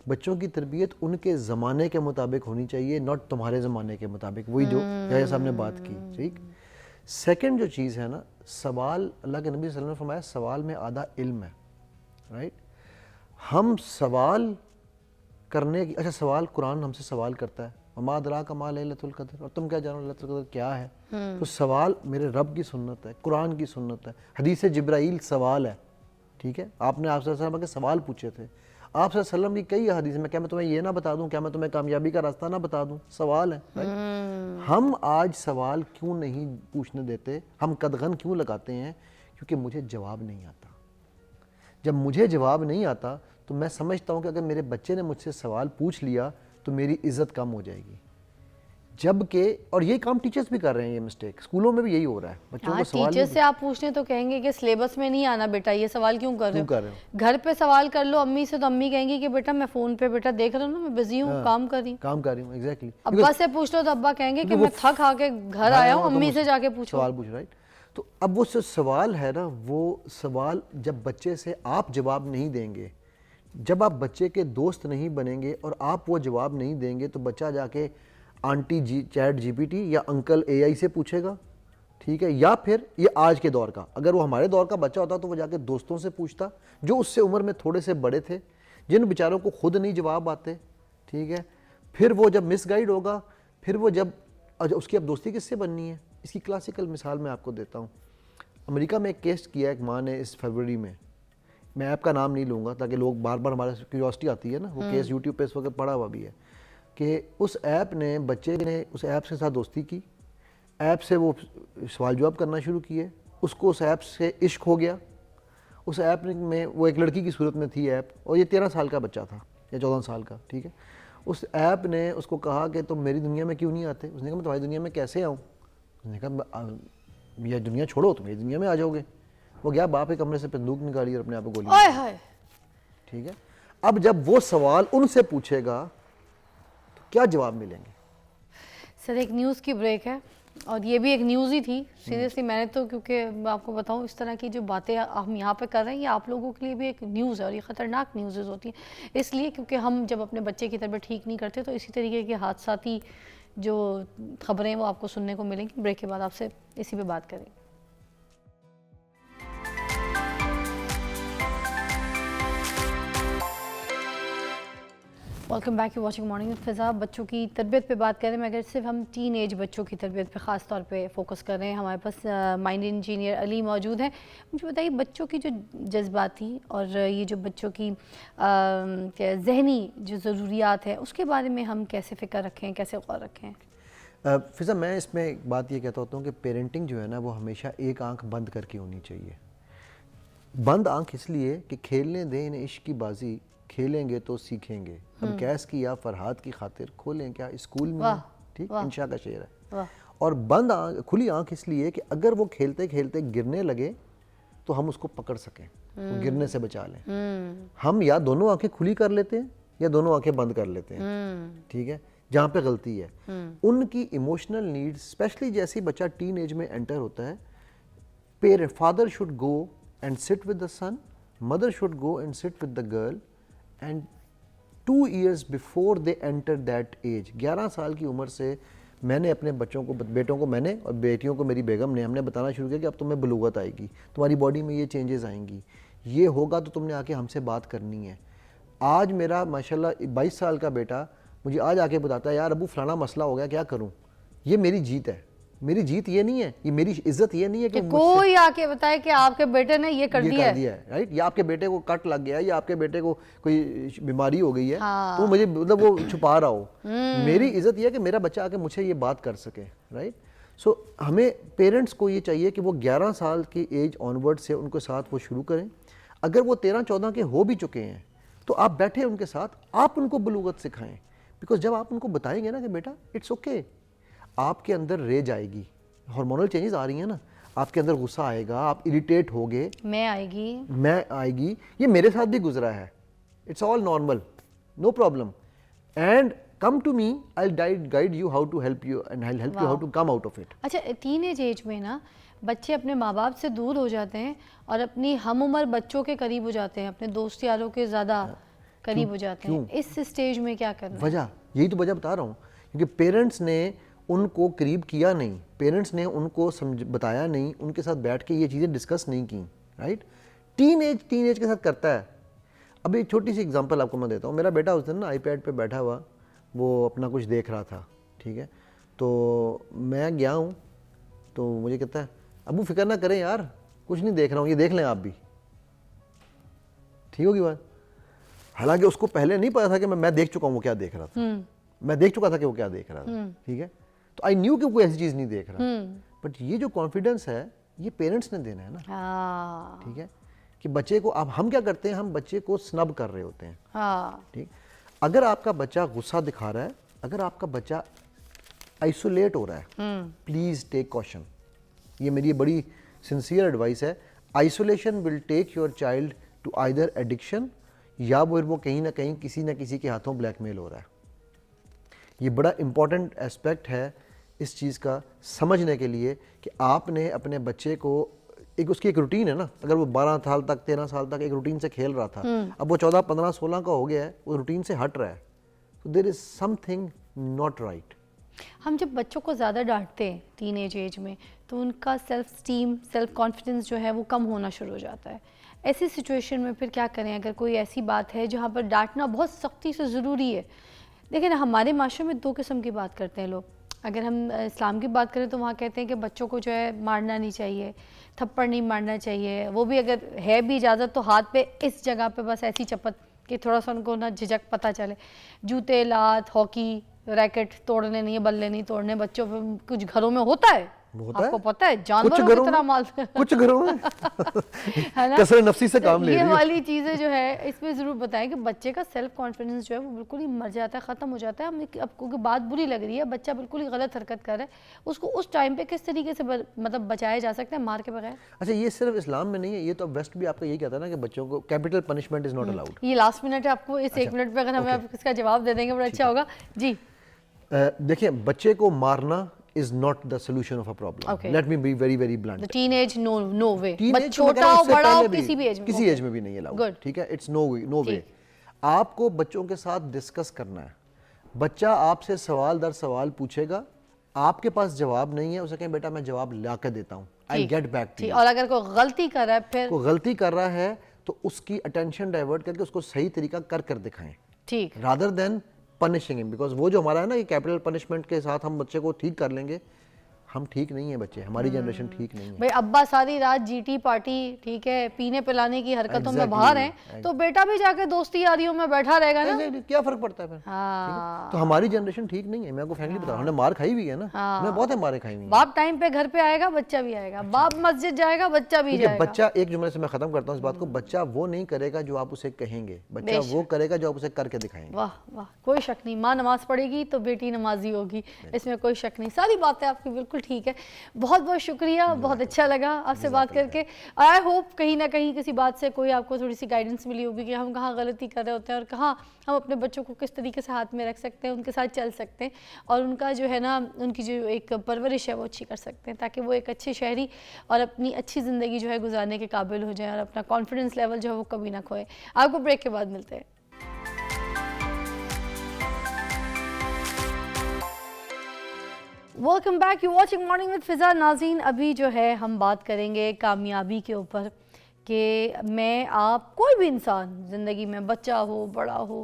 بچوں کی تربیت ان کے زمانے کے مطابق ہونی چاہیے، ناٹ تمہارے زمانے کے مطابق. وہی جو یایا صاحب نے بات کی. ٹھیک. سیکنڈ جو چیز ہے نا، سوال، اللہ کے نبی صلی اللہ علیہ وسلم نے فرمایا سوال میں آدھا علم ہے. رائٹ. ہم سوال کرنے کی، اچھا سوال قرآن ہم سے سوال کرتا ہے، وما ادراک ما لیلۃ القدر، اور تم کیا جانو لیلۃ القدر کیا ہے. تو سوال میرے رب کی سنت ہے، قرآن کی سنت ہے. حدیث جبرائیل سوال ہے. ٹھیک ہے، آپ نے آپ صلی اللہ علیہ وسلم کے سوال پوچھے تھے. آپ صلی اللہ علیہ وسلم کی کئی حدیث میں، کیا میں تمہیں یہ نہ بتا دوں، کیا میں تمہیں کامیابی کا راستہ نہ بتا دوں؟ سوال ہے. ہم آج سوال کیوں نہیں پوچھنے دیتے، ہم قدغن کیوں لگاتے ہیں؟ کیونکہ مجھے جواب نہیں آتا. جب مجھے جواب نہیں آتا تو میں سمجھتا ہوں کہ اگر میرے بچے نے مجھ سے سوال پوچھ لیا تو میری عزت کم ہو جائے گی. جبکہ، اور یہ کام ٹیچرز بھی کر رہے ہیں، یہ مسٹیک اسکولوں میں بھی یہی ہو رہا ہے. بچوں کو سوال ٹیچر سے آپ پوچھنے تو کہیں گے کہ سلیبس میں نہیں آنا بیٹا، یہ سوال کیوں کر رہے ہو؟ گھر پہ سوال کر لو امی سے تو امی کہیں گی کہ بیٹا میں فون پہ بیٹا دیکھ رہا ہوں نا، میں بزی ہوں، کام کر رہی ہوں. ایگزیکٹلی. ابا سے پوچھ لو تو ابا کہیں گے کہ میں تھک آ کے گھر آیا ہوں، امی سے جا کے پوچھو. سوال پوچھ. رائٹ. تو اب وہ سوال ہے نا، وہ سوال جب بچے سے آپ جواب نہیں دیں گے، جب آپ بچے کے دوست نہیں بنیں گے اور آپ وہ جواب نہیں دیں گے، تو بچہ جا کے aunty chat G P T یا انکل اے آئی سے پوچھے گا. ٹھیک ہے، یا پھر یہ آج کے دور کا، اگر وہ ہمارے دور کا بچہ ہوتا تو وہ جا کے دوستوں سے پوچھتا جو اس سے عمر میں تھوڑے سے بڑے تھے، جن بیچاروں کو خود نہیں جواب آتے. ٹھیک ہے. پھر وہ جب مس گائیڈ ہوگا، پھر وہ جب اچھا اس کی اب دوستی کس سے بننی ہے؟ اس کی کلاسیکل مثال میں آپ کو دیتا ہوں. امریکہ میں ایک کیس کیا ایک ماں نے اس فروری میں ایپ کا نام نہیں لوں گا تاکہ لوگ بار بار ہمارے کیوریوسٹی آتی ہے نا, وہ کیس یوٹیوب پہ اس وقت پڑا ہوا بھی ہے کہ اس ایپ نے بچے نے اس ایپ کے ساتھ دوستی کی, ایپ سے وہ سوال جواب کرنا شروع کیے, اس کو اس ایپ سے عشق ہو گیا. اس ایپ میں وہ ایک لڑکی کی صورت میں تھی ایپ, اور یہ 13 سال کا بچہ تھا یا 14 سال کا, ٹھیک ہے. اس ایپ نے اس کو کہا کہ تم میری دنیا میں کیوں نہیں آتے؟ اس نے کہا میں تمہاری دنیا میں کیسے آؤں؟ اس نے کہا یہ دنیا چھوڑو, تم میری دنیا میں آ جاؤ گے. وہ گیا باپ کے کمرے سے بندوق نکالی اور اپنے آپ کو گولی ماری. ٹھیک ہے, اب جب وہ سوال ان سے پوچھے گا تو کیا جواب ملیں گے؟ سر ایک نیوز کی بریک ہے, اور یہ بھی ایک نیوز ہی تھی سیریسلی. میں نے تو کیونکہ میں آپ کو بتاؤں اس طرح کی جو باتیں ہم یہاں پہ کر رہے ہیں یہ آپ لوگوں کے لیے بھی ایک نیوز ہے, اور یہ خطرناک نیوزز ہوتی ہیں اس لیے کیونکہ ہم جب اپنے بچے کی طبیعت ٹھیک نہیں کرتے تو اسی طریقے کے حادثاتی جو خبریں وہ آپ کو سننے کو ملیں گی. بریک کے بعد آپ سے اسی پہ بات کریں گے. Welcome back, you watching morning with فضا. بچوں کی تربیت پہ بات کریں, مگر صرف ہم ٹین ایج بچوں کی تربیت پہ خاص طور پہ فوکس کر رہے ہیں. ہمارے پاس مائنڈ انجینئر علی موجود ہیں. مجھے بتائیے بچوں کی جو جذباتی اور یہ جو بچوں کی ذہنی جو ضروریات ہیں اس کے بارے میں ہم کیسے فکر رکھیں, کیسے غور رکھیں؟ فضا میں اس میں ایک بات یہ کہتا ہوتا ہوں کہ پیرنٹنگ جو ہے نا وہ ہمیشہ ایک آنکھ بند کر کے ہونی چاہیے. بند آنکھ اس لیے کہ کھیلنے دیں انہیں عشق کی بازی, کھیلیں گے تو سیکھیں گے. اب کیس کی یا فرحاد کی خاطر کھولیں کیا اسکول میں, ٹھیک, انشاء کا شعر ہے. اور بند آنکھ کھلی آنکھ اس لیے کہ اگر وہ کھیلتے کھیلتے گرنے لگے تو ہم اس کو پکڑ سکیں, گرنے سے بچا لیں. ہم یا دونوں آنکھیں کھلی کر لیتے ہیں یا دونوں آنکھیں بند کر لیتے ہیں, ٹھیک ہے. جہاں پہ غلطی ہے ان کی ایموشنل نیڈز, اسپیشلی جیسے بچہ ٹین ایج میں انٹر ہوتا ہے, father should go and sit with the son, mother should go and sit with the girl, and 2 years before they enter that age, 11 سال کی عمر سے میں نے اپنے بچوں کو, بیٹوں کو میں نے اور بیٹیوں کو میری بیگم نے, ہم نے بتانا شروع کیا کہ اب تمہیں بلوغت آئے گی, تمہاری باڈی میں یہ چینجز آئیں گی, یہ ہوگا تو تم نے آ کے ہم سے بات کرنی ہے. آج میرا ماشاءاللہ 22 سال کا بیٹا مجھے آج آ کے بتاتا ہے یار ابو فلانا مسئلہ ہو گیا, کیا کروں؟ یہ میری جیت ہے. میری جیت یہ نہیں ہے, یہ میری عزت یہ نہیں ہے کہ کوئی آ کے بتائے کہ آپ کے بیٹے نے یہ کر دیا ہے, رائٹ, یا آپ کے بیٹے کو کٹ لگ گیا, یا آپ کے بیٹے کو کوئی بیماری ہو گئی ہے تو مجھے مطلب وہ چھپا رہا ہو. میری عزت یہ ہے کہ میرا بچہ آ کے مجھ سے یہ بات کر سکے, رائٹ. سو ہمیں پیرنٹس کو یہ چاہیے کہ وہ 11 سال کی ایج آنورڈ سے ان کے ساتھ وہ شروع کریں. اگر وہ 13-14 کے ہو بھی چکے ہیں تو آپ بیٹھے ان کے ساتھ, آپ ان کو بلوغت سکھائیں. بیکاز جب آپ ان کو بتائیں گے نا کہ بیٹا اٹس اوکے, آپ کے اندر ریج آئے گی, ہارمونل چینجز آ رہی ہیں نا, آپ کے اندر غصہ آئے گا, آپ اریٹیٹ ہوگے, میں آئے گی, یہ میرے ساتھ بھی گزرا ہے, it's all normal, no problem, and come to me, I guide you how to help you and I help you how to come out of it. اچھا, ٹین ایج میں نا بچے اپنے ماں باپ سے دور ہو جاتے ہیں اور اپنی ہم عمر بچوں کے قریب ہو جاتے ہیں, اپنے دوست یاروں کے زیادہ قریب ہو جاتے ہیں. اس اسٹیج میں کیا کرنا ہے؟ وجہ یہی تو وجہ بتا رہا ہوں, کیونکہ پیرنٹس نے ان کو قریب کیا نہیں, پیرنٹس نے ان کو بتایا نہیں, ان کے ساتھ بیٹھ کے یہ چیزیں ڈسکس نہیں کی, رائٹ. ٹین ایج کے ساتھ کرتا ہے. اب ایک چھوٹی سی اگزامپل آپ کو میں دیتا ہوں. میرا بیٹا اس دن نا آئی پیڈ پہ بیٹھا ہوا, وہ اپنا کچھ دیکھ رہا تھا, ٹھیک ہے. تو میں گیا ہوں تو مجھے کہتا ہے ابو فکر نہ کریں یار, کچھ نہیں دیکھ رہا ہوں, یہ دیکھ لیں آپ بھی. ٹھیک ہوگی بات. حالانکہ اس کو پہلے نہیں پتا تھا کہ میں دیکھ چکا ہوں وہ کیا دیکھ رہا تھا, میں دیکھ چکا تھا کہ وہ کیا دیکھ رہا تھا, ٹھیک ہے. تو آئی نیو کہ کوئی ایسی چیز نہیں دیکھ رہا, بٹ یہ جو کانفیڈنس ہے یہ پیرنٹس نے دینا ہے نا, ٹھیک ہے. کہ بچے کو, اب ہم کیا کرتے ہیں, ہم بچے کو سنب کر رہے ہوتے ہیں, ٹھیک. اگر آپ کا بچہ غصہ دکھا رہا ہے, اگر آپ کا بچہ آئسولیٹ ہو رہا ہے, پلیز ٹیک کوشن. یہ میری بڑی سنسیئر ایڈوائس ہے. Isolation will take your child to either addiction, یا وہ کہیں نہ کہیں کسی نہ کسی کے ہاتھوں بلیک میل ہو رہا ہے. یہ بڑا امپورٹنٹ ایسپیکٹ ہے اس چیز کا سمجھنے کے لیے کہ آپ نے اپنے بچے کو, ایک اس کی ایک روٹین ہے نا, اگر وہ 12 سال تک 13 سال تک ایک روٹین سے کھیل رہا تھا, اب وہ 14 15 16 کا ہو گیا ہے, وہ روٹین سے ہٹ رہا ہے, تو دیر از سم تھنگ ناٹ رائٹ. ہم جب بچوں کو زیادہ ڈانٹتے ہیں ٹین ایج میں تو ان کا سیلف اسٹیم, سیلف کانفیڈنس جو ہے وہ کم ہونا شروع ہو جاتا ہے. ایسی سچویشن میں پھر کیا کریں اگر کوئی ایسی بات ہے جہاں پر ڈانٹنا بہت سختی سے ضروری ہے؟ دیکھیں نا, ہمارے معاشرے میں 2 قسم کی بات کرتے ہیں لوگ. اگر ہم اسلام کی بات کریں تو وہاں کہتے ہیں کہ بچوں کو جو ہے مارنا نہیں چاہیے, تھپڑ نہیں مارنا چاہیے, وہ بھی اگر ہے بھی اجازت تو ہاتھ پہ اس جگہ پہ بس ایسی چپت کہ تھوڑا سا ان کو نہ جھجک پتہ چلے. جوتے, لات, ہاکی ریکٹ توڑنے نہیں, بلے نہیں توڑنے. بچوں پہ کچھ گھروں میں ہوتا ہے, آپ کو پتہ ہے, جانوروں کی طرح مالتے ہیں کچھ گھروں میں ہے نا, کثرت نفسی سے کام لے رہی یہ ہے. والی چیزیں جو ہے اس میں ضرور بتائیں کہ بچے کا سیلف کانفیڈنس جو ہے وہ بالکل ہی مر جاتا ہے, ختم ہو جاتا ہے. ہم اب کو بات بری لگ رہی ہے, بچہ بالکل ہی غلط حرکت کر رہا ہے, اس کو اس ٹائم پہ کس طریقے سے مطلب بچایا جا سکتا ہے مار کے بغیر؟ اچھا یہ صرف اسلام میں نہیں ہے, یہ تو ویسٹ بھی آپ کا یہی کہتا ہے نا کہ بچوں کو capital punishment is not allowed. یہ لاسٹ منٹ ہے, آپ کو اس 1 منٹ پہ اگر ہمیں آپ اس کا جواب دے دیں گے بڑا اچھا ہوگا. جی دیکھیں, بچے کو مارنا is not the solution of a problem. Okay. Let me be very very blunt. the teenage no way, Teenage چھوٹا ہو بڑا ہو کسی بھی ایج میں, کسی ایج میں بھی نہیں allowed. ٹھیک ہے, it's no way. آپ کو بچوں کے ساتھ ڈسکس کرنا ہے. بچہ آپ سے سوال در سوال پوچھے گا, آپ کے پاس جواب نہیں ہے, اسے کہیں بیٹا میں جواب لا کے دیتا ہوں, I'll get back to you. اور اگر کوئی غلطی کر رہا ہے, پھر کوئی غلطی کر رہا ہے تو اس کی اٹینشن ڈائیورٹ کر کے اس کو صحیح طریقہ کر دکھائیں, ٹھیک, rather than punishing him. because وہ جو ہمارا ہے نا یہ کیپٹل پنشمنٹ کے ساتھ ہم بچے کو ٹھیک کر لیں گے, ہم ٹھیک نہیں ہیں بچے, ہماری جنریشن ٹھیک نہیں ہے. بھائی ابا ساری رات جی ٹی پارٹی, ٹھیک ہے, پینے پلانے کی حرکتوں میں باہر ہیں, تو بیٹا بھی جا کے دوستی یاریوں میں بیٹھا رہے گا نا, کیا فرق پڑتا ہے پھر؟ تو ہماری جنریشن ٹھیک نہیں ہے. میں آپ کو فرینکلی بتا رہا ہوں, ہم نے مار کھائی ہوئی ہے نا, ہمیں بہت ماریں کھائی ہوئی ہیں. باپ ٹائم پہ گھر پہ آئے گا, بچہ بھی آئے گا, باپ مسجد جائے گا, بچہ بھی جائے گا. بچہ, ایک جملے سے میں ختم کرتا ہوں اس بات کو, بچہ وہ نہیں کرے گا جو آپ اسے کہیں گے, بچہ وہ کرے گا جو آپ اسے کر کے دکھائیں گے. واہ واہ, کوئی شک نہیں, ماں نماز پڑھے گی تو بیٹی نمازی ہوگی, اس میں کوئی شک نہیں. ساری باتیں آپ کی بالکل ٹھیک ہے. بہت بہت شکریہ, بہت اچھا لگا آپ سے بات کر کے. آئی ہوپ کہیں نہ کہیں کسی بات سے کوئی آپ کو تھوڑی سی گائیڈنس ملی ہوگی کہ ہم کہاں غلطی کر رہے ہوتے ہیں اور کہاں ہم اپنے بچوں کو کس طریقے سے ہاتھ میں رکھ سکتے ہیں, ان کے ساتھ چل سکتے ہیں, اور ان کا جو ہے نا ان کی جو ایک پرورش ہے وہ اچھی کر سکتے ہیں, تاکہ وہ ایک اچھے شہری اور اپنی اچھی زندگی جو ہے گزارنے کے قابل ہو جائیں, اور اپنا کانفیڈنس لیول جو ہے وہ کبھی نہ کھوئے. آپ کو بریک کے بعد ملتے ہیں. Welcome back, you watching morning with فضا. ناظرین, ابھی جو ہے ہم بات کریں گے کامیابی کے اوپر, کہ میں آپ کوئی بھی انسان زندگی میں, بچہ ہو بڑا ہو,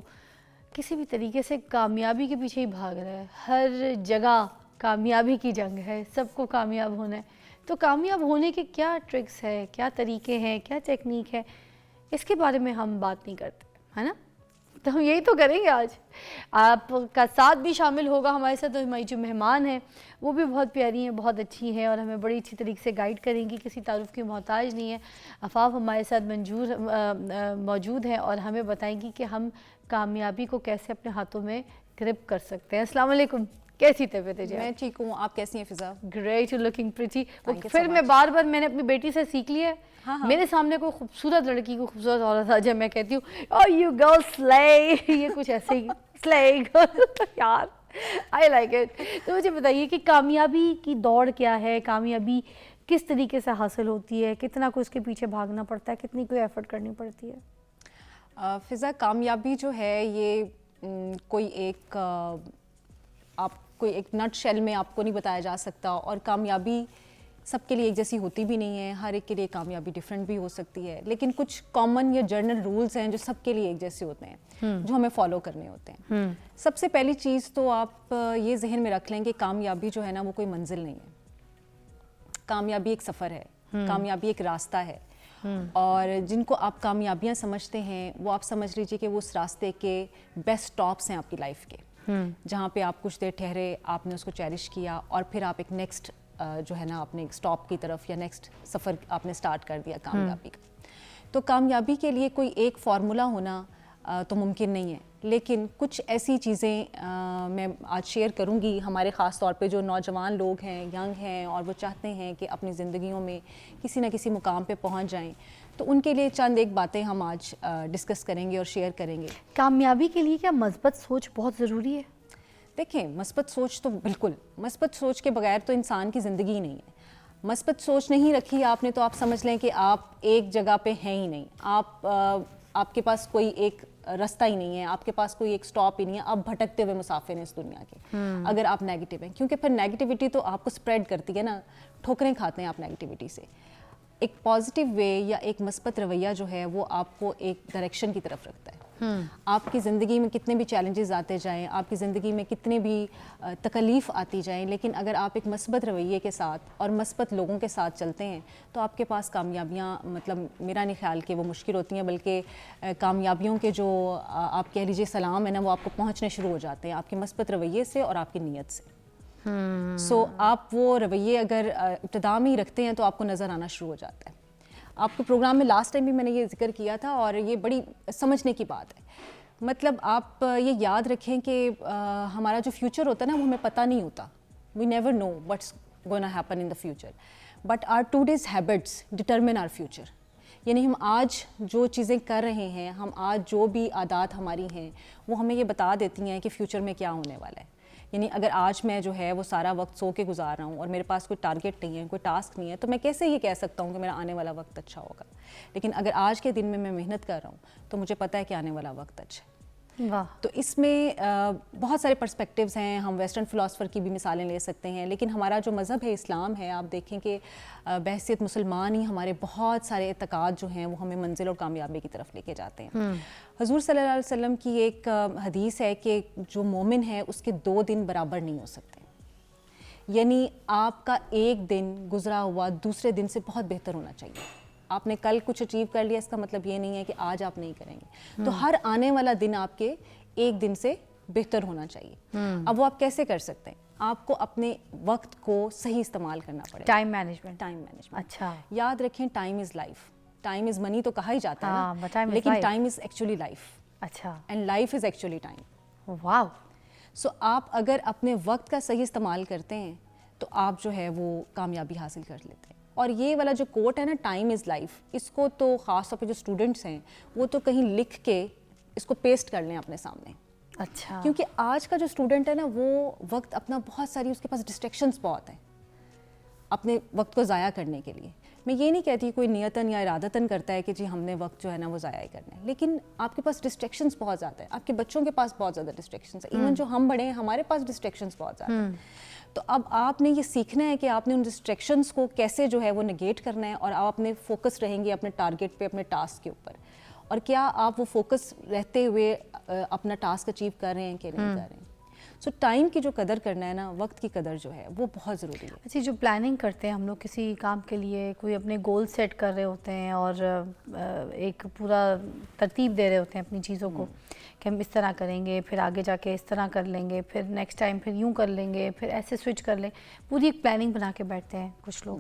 کسی بھی طریقے سے کامیابی کے پیچھے ہی بھاگ رہا ہے. ہر جگہ کامیابی کی جنگ ہے, سب کو کامیاب ہونا ہے. تو کامیاب ہونے کے کیا ٹرکس ہے, کیا طریقے ہیں, کیا ٹیکنیک ہے, اس کے بارے میں ہم بات نہیں کرتے, ہے نا. تو ہم یہی تو کریں گے آج. آپ کا ساتھ بھی شامل ہوگا ہمارے ساتھ, تو ہماری جو مہمان ہیں وہ بھی بہت پیاری ہیں, بہت اچھی ہیں, اور ہمیں بڑی اچھی طریقے سے گائیڈ کریں گی, کسی تعارف کی محتاج نہیں ہے. عفاف ہمارے ساتھ موجود ہیں اور ہمیں بتائیں گی کہ ہم کامیابی کو کیسے اپنے ہاتھوں میں گرپ کر سکتے ہیں. السلام علیکم, کیسی طبیعت ہے جی؟ میں ٹھیک ہوں, آپ کیسی ہیں فضا؟ Great, looking pretty. پھر میں بار بار میں نے اپنی بیٹی سے سیکھ لیا ہے, میرے سامنے کوئی خوبصورت لڑکی کو خوبصورت عورت آ جائے, میں کہتی ہوں او یو گرل سلے, یہ کچھ ایسے ہی سلے یار, آئی لائک اٹ. تو مجھے بتائیے کہ کامیابی کی دوڑ کیا ہے, کامیابی کس طریقے سے حاصل ہوتی ہے, کتنا کو اس کے پیچھے بھاگنا پڑتا ہے, کتنی کوئی ایفرٹ کرنی پڑتی ہے؟ فضا, کامیابی جو ہے یہ کوئی ایک نٹ شیل میں آپ کو نہیں بتایا جا سکتا, اور کامیابی سب کے لیے ایک جیسی ہوتی بھی نہیں ہے, ہر ایک کے لیے کامیابی ڈیفرنٹ بھی ہو سکتی ہے. لیکن کچھ کامن یا جنرل رولز ہیں جو سب کے لیے ایک جیسے ہوتے ہیں, جو ہمیں فالو کرنے ہوتے ہیں. سب سے پہلی چیز تو آپ یہ ذہن میں رکھ لیں کہ کامیابی جو ہے نا وہ کوئی منزل نہیں ہے, کامیابی ایک سفر ہے, کامیابی ایک راستہ ہے. اور جن کو آپ کامیابیاں سمجھتے ہیں وہ آپ سمجھ لیجیے کہ وہ اس راستے کے بیسٹ سٹاپس ہیں آپ کی لائف کے, جہاں پہ آپ کچھ دیر ٹھہرے, آپ نے اس کو چیریش کیا, اور پھر آپ ایک نیکسٹ جو ہے نا اپنے ایک سٹاپ کی طرف یا نیکسٹ سفر آپ نے سٹارٹ کر دیا کامیابی کا. تو کامیابی کے لیے کوئی ایک فارمولا ہونا تو ممکن نہیں ہے, لیکن کچھ ایسی چیزیں میں آج شیئر کروں گی ہمارے خاص طور پہ جو نوجوان لوگ ہیں, ینگ ہیں, اور وہ چاہتے ہیں کہ اپنی زندگیوں میں کسی نہ کسی مقام پہ پہنچ جائیں. تو ان کے لیے چند ایک باتیں ہم آج ڈسکس کریں گے اور شیئر کریں گے. کامیابی کے لیے کیا مثبت سوچ بہت ضروری ہے؟ دیکھیں, مثبت سوچ تو بالکل, مثبت سوچ کے بغیر تو انسان کی زندگی ہی نہیں ہے. مثبت سوچ نہیں رکھی آپ نے تو آپ سمجھ لیں کہ آپ ایک جگہ پہ ہیں ہی نہیں, آپ کے پاس کوئی ایک رستہ ہی نہیں ہے, آپ کے پاس کوئی ایک سٹاپ ہی نہیں ہے, آپ بھٹکتے ہوئے مسافر ہیں اس دنیا کے, اگر آپ نیگیٹو ہیں. کیونکہ پھر نیگیٹیوٹی تو آپ کو سپریڈ کرتی ہے نا, ٹھوکریں کھاتے ہیں آپ نیگیٹیوٹی سے. ایک پازیٹیو وے یا ایک مثبت رویہ جو ہے وہ آپ کو ایک ڈائریکشن کی طرف رکھتا ہے. آپ کی زندگی میں کتنے بھی چیلنجز آتے جائیں, آپ کی زندگی میں کتنے بھی تکلیف آتی جائیں, لیکن اگر آپ ایک مثبت رویے کے ساتھ اور مثبت لوگوں کے ساتھ چلتے ہیں تو آپ کے پاس کامیابیاں, مطلب میرا نہیں خیال کہ وہ مشکل ہوتی ہیں, بلکہ کامیابیوں کے جو آپ کہہ لیجیے سلام ہے نا, وہ آپ کو پہنچنے شروع ہو جاتے ہیں آپ کے مثبت رویے سے اور آپ کی نیت سے. سو آپ وہ رویے اگر ابتدا میں ہی رکھتے ہیں تو آپ کو نظر آنا شروع ہو جاتا ہے. آپ کے پروگرام میں لاسٹ ٹائم بھی میں نے یہ ذکر کیا تھا اور یہ بڑی سمجھنے کی بات ہے. مطلب آپ یہ یاد رکھیں کہ ہمارا جو فیوچر ہوتا ہے نا وہ ہمیں پتہ نہیں ہوتا. We never know what's gonna happen in the future, but our today's habits determine our future. یعنی ہم آج جو چیزیں کر رہے ہیں, ہم آج جو بھی عادات ہماری ہیں وہ ہمیں یہ بتا دیتی ہیں کہ فیوچر میں کیا ہونے والا ہے. یعنی اگر آج میں جو ہے وہ سارا وقت سو کے گزار رہا ہوں اور میرے پاس کوئی ٹارگیٹ نہیں ہے, کوئی ٹاسک نہیں ہے, تو میں کیسے یہ کہہ سکتا ہوں کہ میرا آنے والا وقت اچھا ہوگا. لیکن اگر آج کے دن میں محنت کر رہا ہوں تو مجھے پتہ ہے کہ آنے والا وقت اچھا ہے. واہ. تو اس میں بہت سارے پرسپیکٹیوز ہیں. ہم ویسٹرن فلاسفر کی بھی مثالیں لے سکتے ہیں, لیکن ہمارا جو مذہب ہے اسلام ہے, آپ دیکھیں کہ بحیثیت مسلمان ہی ہمارے بہت سارے اعتقاد جو ہیں وہ ہمیں منزل اور کامیابی کی طرف لے کے جاتے ہیں. حضور صلی اللہ علیہ وسلم کی ایک حدیث ہے کہ جو مومن ہے اس کے 2 دن برابر نہیں ہو سکتے. یعنی آپ کا ایک دن گزرا ہوا دوسرے دن سے بہت بہتر ہونا چاہیے. آپ نے کل کچھ اچیو کر لیا, اس کا مطلب یہ نہیں ہے کہ آج آپ نہیں کریں گے. تو ہر آنے والا دن آپ کے ایک دن سے بہتر ہونا چاہیے. اب وہ آپ کیسے کر سکتے ہیں؟ آپ کو اپنے وقت کو صحیح استعمال کرنا پڑے. Time management. Time management. اچھا. یاد رکھیں time is life. Time is money تو کہا ہی جاتا ہے نا, لیکن لیکن ٹائم از ایکچولی لائف. اچھا. And life is actually time. Wow. So آپ اگر اپنے وقت کا صحیح استعمال کرتے ہیں تو آپ جو ہے وہ کامیابی حاصل کر لیتے ہیں. اور یہ والا جو کوٹ ہے نا, ٹائم از لائف, اس کو تو خاص طور پہ جو اسٹوڈنٹس ہیں وہ تو کہیں لکھ کے اس کو پیسٹ کر لیں اپنے سامنے. اچھا. کیونکہ آج کا جو اسٹوڈنٹ ہے نا وہ وقت اپنا بہت ساری, اس کے پاس ڈسٹریکشنس بہت ہیں اپنے وقت کو ضائع کرنے کے لیے. میں یہ نہیں کہتی کوئی نیتاً یا ارادتاً کرتا ہے کہ جی ہم نے وقت جو ہے نا وہ ضائع ہی کرنا ہے, لیکن آپ کے پاس ڈسٹریکشنس بہت زیادہ ہیں, آپ کے بچوں کے پاس بہت زیادہ ڈسٹریکشنس ہیں, ایون جو ہم بڑے ہیں ہمارے پاس ڈسٹریکشنس بہت زیادہ ہیں. تو اب آپ نے یہ سیکھنا ہے کہ آپ نے ان ڈسٹریکشنس کو کیسے جو ہے وہ نگیٹ کرنا ہے, اور آپ اپنے فوکس رہیں گے اپنے ٹارگیٹ پہ, اپنے ٹاسک کے اوپر, اور کیا آپ وہ فوکس رہتے ہوئے اپنا ٹاسک اچیو کر رہے ہیں کہ نہیں کر رہے ہیں. سو ٹائم کی جو قدر کرنا ہے نا, وقت کی قدر جو ہے وہ بہت ضروری ہے. اچھا, جو پلاننگ کرتے ہیں ہم لوگ کسی کام کے لیے, کوئی اپنے گول سیٹ کر رہے ہوتے ہیں اور ایک پورا ترتیب دے رہے ہوتے ہیں اپنی چیزوں کو کہ ہم اس طرح کریں گے, پھر آگے جا کے اس طرح کر لیں گے, پھر نیکسٹ ٹائم پھر یوں کر لیں گے, پھر ایسے سوئچ کر لیں, پوری ایک پلاننگ بنا کے بیٹھتے ہیں کچھ لوگ.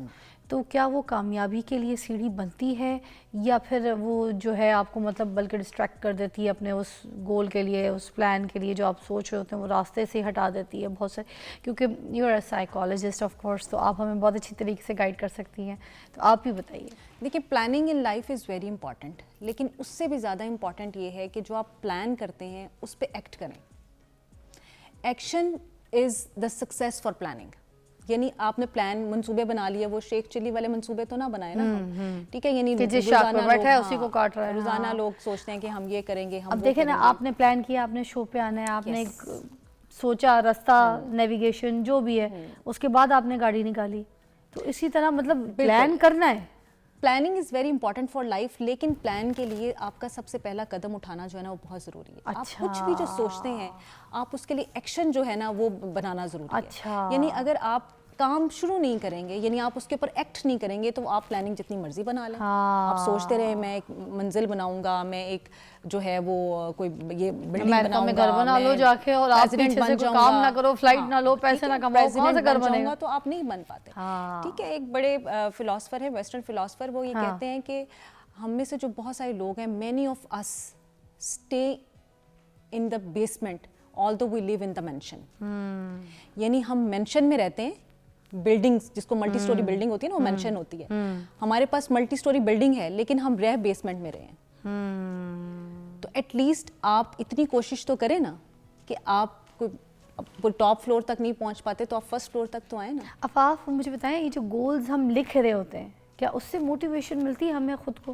تو کیا وہ کامیابی کے لیے سیڑھی بنتی ہے, یا پھر وہ جو ہے آپ کو مطلب بلکہ ڈسٹریکٹ کر دیتی ہے اپنے اس گول کے لیے, اس پلان کے لیے جو آپ سوچ رہے ہوتے ہیں, وہ راستے سے ہٹا دیتی ہے بہت سے, کیونکہ you are a psychologist of course, تو آپ ہمیں بہت اچھی طریقے سے گائیڈ کر سکتی ہیں, تو آپ بھی بتائیے. دیکھیں, planning in life is very important, لیکن اس سے بھی زیادہ امپورٹنٹ یہ ہے کہ جو آپ پلان کرتے ہیں اس پہ ایکٹ کریں. Action is the success for planning. یعنی آپ نے پلان منصوبے بنا لیے, وہ شیخ چلی والے منصوبے تو نہ بنائے نا, ٹھیک ہے, یعنی روزانہ لوگ سوچتے ہیں کہ ہم یہ کریں گے. اب دیکھیں نا, آپ نے پلان کیا, آپ نے شو پہ آنا ہے, آپ نے سوچا راستہ, نیویگیشن جو بھی ہے, اس کے بعد آپ نے گاڑی نکالی. تو اسی طرح مطلب پلان کرنا ہے. Planning is very important for life, لیکن پلان کے لیے آپ کا سب سے پہلا قدم اٹھانا جو ہے نا وہ بہت ضروری ہے. آپ کچھ بھی جو سوچتے ہیں آپ اس کے لیے ایکشن جو ہے نا وہ بنانا ضروری ہے. یعنی اگر آپ کام شروع نہیں کریں گے, یعنی آپ اس کے اوپر ایکٹ نہیں کریں گے, تو آپ پلاننگ جتنی مرضی بنا لیں. آپ سوچتے رہے میں ایک منزل بناؤں گا, میں ایک جو ہے وہ کوئی یہ بلڈنگ بناؤں گا, گھر بنا لو جا کے, اور آپ پیچھے سے کوئی کام نہ کرو, فلائٹ نہ لو, پیسے نہ کماؤ, کہاں سے گھر بنے گا, تو آپ نہیں بن پاتے. ٹھیک ہے, ایک بڑے فلاسفر ہیں, ویسٹرن فلاسفر, وہ یہ کہتے ہیں کہ ہم میں سے جو بہت سارے لوگ ہیں, many of us stay in the basement although we live in the mansion. یعنی ہم مینشن میں رہتے ہیں, بلڈنگ جس کو ملٹی سٹوری بلڈنگ ہوتی ہے نا وہ مینشن ہوتی ہے. ہمارے پاس ملٹی سٹوری بلڈنگ ہے لیکن ہم رہ بیسمنٹ میں رہے ہیں. تو ایٹ لیسٹ آپ اتنی کوشش تو کریں نا کہ آپ کوئی ٹاپ فلور تک نہیں پہنچ پاتے تو آپ فرسٹ فلور تک تو آئیں نا. اب آپ مجھے بتائیں, یہ جو گولز ہم لکھ رہے ہوتے ہیں, کیا اس سے موٹیویشن ملتی ہے ہمیں خود کو؟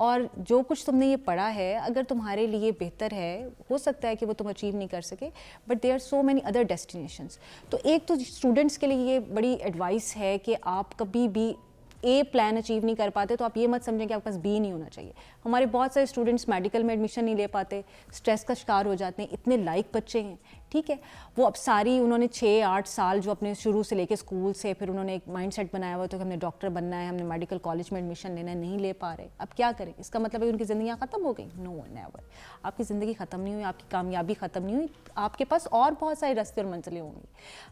اور جو کچھ تم نے یہ پڑھا ہے اگر تمہارے لیے بہتر ہے ہو سکتا ہے کہ وہ تم اچیو نہیں کر سکے, but there are so many other destinations. تو ایک تو اسٹوڈنٹس کے لیے یہ بڑی ایڈوائس ہے کہ آپ کبھی بھی اے پلان اچیو نہیں کر پاتے تو آپ یہ مت سمجھیں کہ آپ کے پاس بی نہیں ہونا چاہیے. ہمارے بہت سارے اسٹوڈنٹس میڈیکل میں ایڈمیشن نہیں لے پاتے, اسٹریس کا شکار ہو جاتے ہیں, اتنے لائق بچے ہیں, ٹھیک ہے, وہ اب ساری انہوں نے 6-8 سال جو اپنے شروع سے لے کے اسکول سے پھر انہوں نے ایک مائنڈ سیٹ بنایا ہوا تو کہ ہم نے ڈاکٹر بننا ہے, ہم نے میڈیکل کالج میں ایڈمیشن لینا ہے, نہیں لے پا رہے. اب کیا کریں؟ اس کا مطلب ہے ان کی زندگیاں ختم ہو گئیں؟ نو نیور. آپ کی زندگی ختم نہیں ہوئی, آپ کی کامیابی ختم نہیں ہوئی, آپ کے پاس اور بہت سارے راستے اور منزلیں ہوں گی.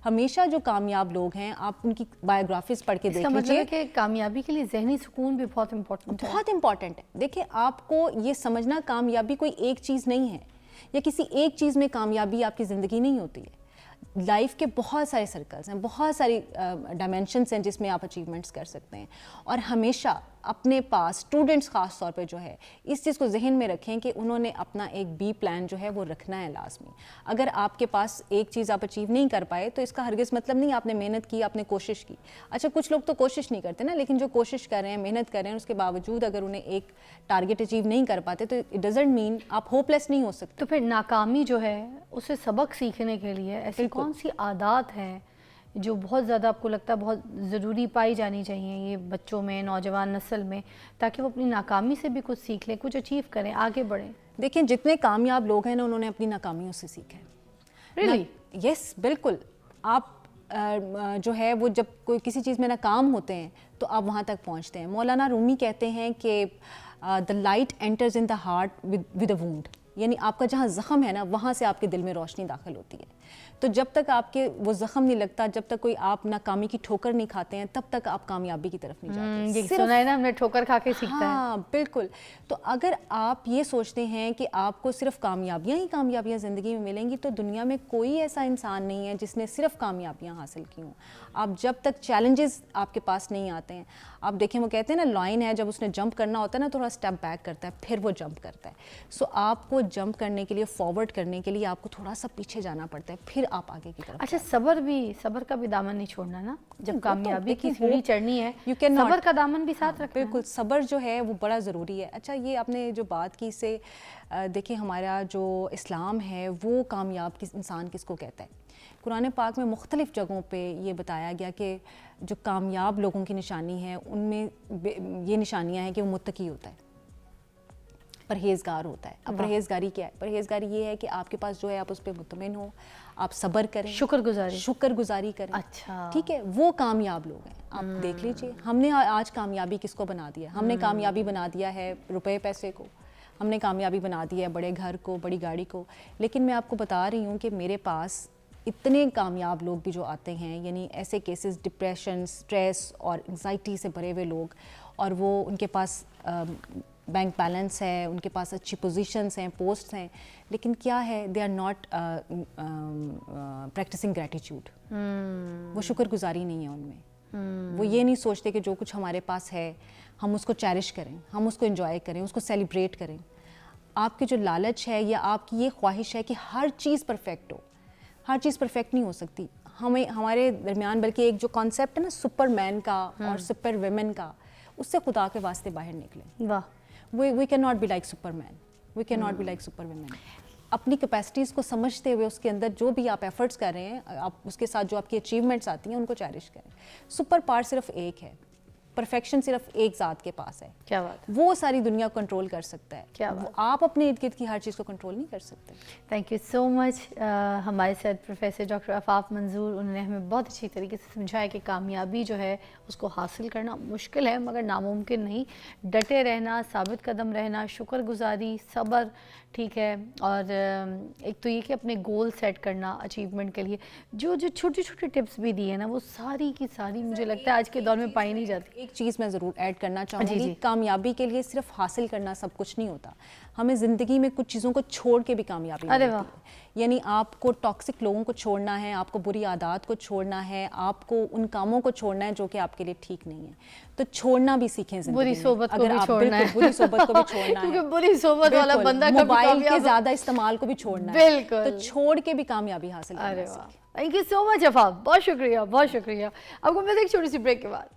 ہمیشہ جو کامیاب لوگ ہیں آپ ان کی بایوگرافیز پڑھ کے دیکھ لیجیے. اس کا مطلب ہے کہ کامیابی کے لیے ذہنی سکون بھی بہت امپورٹنٹ ہے. بہت امپورٹنٹ ہے. دیکھیں آپ کو یہ سمجھنا کامیابی کوئی ایک چیز نہیں ہے یا کسی ایک چیز میں کامیابی آپ کی زندگی نہیں ہوتی ہے. لائف کے بہت سارے سرکلز ہیں, بہت ساری ڈائمینشنس ہیں جس میں آپ اچیومنٹس کر سکتے ہیں. اور ہمیشہ اپنے پاس اسٹوڈنٹس خاص طور پہ جو ہے اس چیز کو ذہن میں رکھیں کہ انہوں نے اپنا ایک بی پلان جو ہے وہ رکھنا ہے لازمی. اگر آپ کے پاس ایک چیز آپ اچیو نہیں کر پائے تو اس کا ہرگز مطلب نہیں آپ نے محنت کی, آپ نے کوشش کی. اچھا کچھ لوگ تو کوشش نہیں کرتے نا, لیکن جو کوشش کر رہے ہیں, محنت کر رہے ہیں, اس کے باوجود اگر انہیں ایک ٹارگیٹ اچیو نہیں کر پاتے تو اٹ ڈزنٹ مین آپ ہوپ لیس نہیں ہو سکتے. تو پھر ناکامی جو ہے اسے سبق سیکھنے کے لیے ایسی کون سی عادات ہیں جو بہت زیادہ آپ کو لگتا ہے بہت ضروری پائی جانی چاہیے یہ بچوں میں, نوجوان نسل میں, تاکہ وہ اپنی ناکامی سے بھی کچھ سیکھ لیں, کچھ اچیو کریں, آگے بڑھیں؟ دیکھیں جتنے کامیاب لوگ ہیں نا انہوں نے اپنی ناکامیوں سے سیکھا ہے. Really? یس بالکل. آپ جو ہے وہ جب کوئی کسی چیز میں ناکام ہوتے ہیں تو آپ وہاں تک پہنچتے ہیں. مولانا رومی کہتے ہیں کہ the light enters in the heart with a Wundt, یعنی آپ کا جہاں زخم ہے نا وہاں سے آپ کے دل میں روشنی داخل ہوتی ہے. تو جب تک آپ کے وہ زخم نہیں لگتا, جب تک کوئی آپ ناکامی کی ٹھوکر نہیں کھاتے ہیں, تب تک آپ کامیابی کی طرف نہیں جاتے. یہ سنا ہے نا ہم نے, ٹھوکر کھا کے سیکھتا ہے. ہاں بالکل. تو اگر آپ یہ سوچتے ہیں کہ آپ کو صرف کامیابیاں ہی کامیابیاں زندگی میں ملیں گی تو دنیا میں کوئی ایسا انسان نہیں ہے جس نے صرف کامیابیاں حاصل کی ہوں. آپ جب تک چیلنجز آپ کے پاس نہیں آتے ہیں, آپ دیکھیں وہ کہتے ہیں نا لائن ہے جب اس نے جمپ کرنا ہوتا ہے نا تھوڑا اسٹیپ بیک کرتا ہے پھر وہ جمپ کرتا ہے. سو آپ کو جمپ کرنے کے لیے, فارورڈ کرنے کے لیے آپ کو تھوڑا سا پیچھے جانا پڑتا ہے, پھر آپ آگے کی طرف. اچھا صبر کا بھی دامن نہیں چھوڑنا نا, جب کامیابی کی سیڑھی چڑھنی ہے صبر صبر کا دامن بھی ساتھ رکھنا. بالکل, صبر جو ہے وہ بڑا ضروری ہے. اچھا یہ آپ نے جو بات کی سے دیکھیں ہمارا جو اسلام ہے وہ کامیاب انسان کس کو کہتا ہے. قرآن پاک میں مختلف جگہوں پہ یہ بتایا گیا کہ جو کامیاب لوگوں کی نشانی ہے ان میں یہ نشانیاں ہیں کہ وہ متقی ہوتا ہے, پرہیزگار ہوتا ہے. اب پرہیزگاری کیا ہے؟ پرہیزگاری یہ ہے کہ آپ کے پاس جو ہے آپ اس پہ مطمئن ہو, آپ صبر کریں, شکر گزاری کریں. اچھا ٹھیک ہے, وہ کامیاب لوگ ہیں. آپ دیکھ لیجئے ہم نے آج کامیابی کس کو بنا دیا؟ ہم نے کامیابی بنا دیا ہے روپے پیسے کو, ہم نے کامیابی بنا دیا ہے بڑے گھر کو, بڑی گاڑی کو. لیکن میں آپ کو بتا رہی ہوں کہ میرے پاس اتنے کامیاب لوگ بھی جو آتے ہیں, یعنی ایسے کیسز ڈپریشن, اسٹریس اور انگزائٹی سے بھرے ہوئے لوگ, اور وہ ان کے پاس بینک بیلنس ہے, ان کے پاس اچھی پوزیشنس ہیں, پوسٹس ہیں, لیکن کیا ہے they are not practising gratitude. وہ شکر گزاری نہیں ہے ان میں. وہ یہ نہیں سوچتے کہ جو کچھ ہمارے پاس ہے ہم اس کو چیرش کریں, ہم اس کو انجوائے کریں, اس کو سیلیبریٹ کریں. آپ کی جو لالچ ہے یا آپ کی یہ خواہش ہے کہ ہر چیز پرفیکٹ ہو, ہر چیز پرفیکٹ نہیں ہو سکتی. ہمارے درمیان بلکہ ایک جو کانسیپٹ ہے نا سپر مین کا اور سپر ویمن کا, اس سے خدا کے واسطے باہر نکلیں. واہ, we cannot be like Superman, we cannot be like Superwomen. اپنی کیپیسٹیز کو سمجھتے ہوئے اس کے اندر جو بھی آپ ایفرٹس کر رہے ہیں, آپ اس کے ساتھ جو آپ کی اچیومنٹس آتی ہیں ان کو چیرش کریں. سپر پاور صرف ایک ہے, پرفیکشن صرف ایک ذات کے پاس ہے. کیا بات ہے, وہ ساری دنیا کو کنٹرول کر سکتا ہے. کیا بات, آپ اپنے ارد گرد کی ہر چیز کو کنٹرول نہیں کر سکتے. تھینک یو سو مچ. ہمارے ساتھ پروفیسر ڈاکٹر عفاف منظور, انہوں نے ہمیں بہت اچھی طریقے سے سمجھایا کہ کامیابی جو ہے اس کو حاصل کرنا مشکل ہے مگر ناممکن نہیں. ڈٹے رہنا, ثابت قدم رہنا, شکر گزاری, صبر, ٹھیک ہے, اور ایک تو یہ کہ اپنے گول سیٹ کرنا اچیومنٹ کے لیے. جو چھوٹی چھوٹی ٹپس بھی دی ہیں نا وہ ساری کی ساری مجھے لگتا ہے آج کے دور میں پائی نہیں جاتی. ایک چیز میں ضرور ایڈ کرنا چاہوں گی, کامیابی کے لیے صرف حاصل کرنا سب کچھ نہیں ہوتا, ہمیں زندگی میں کچھ چیزوں کو چھوڑ کے بھی کامیابی ملتی ہے. یعنی آپ کو ٹاکسک لوگوں کو چھوڑنا ہے, آپ کو بری عادات کو چھوڑنا ہے, آپ کو ان کاموں کو چھوڑنا ہے جو کہ آپ کے لیے ٹھیک نہیں ہے. تو چھوڑنا بھی سیکھیں زندگی میں. بری صحبت کو بھی چھوڑنا ہے, بری صحبت کو بھی چھوڑنا ہے, کیونکہ بری صحبت والا بندہ موبائل کے زیادہ استعمال کو بھی چھوڑنا ہے. بالکل, تو چھوڑ کے بھی کامیابی حاصل کرنا ہے. تھینک یو سو مچ عفاف, بہت شکریہ, بہت شکریہ. اب کو ملتے ہیں ایک چھوٹی سی بریک کے بعد.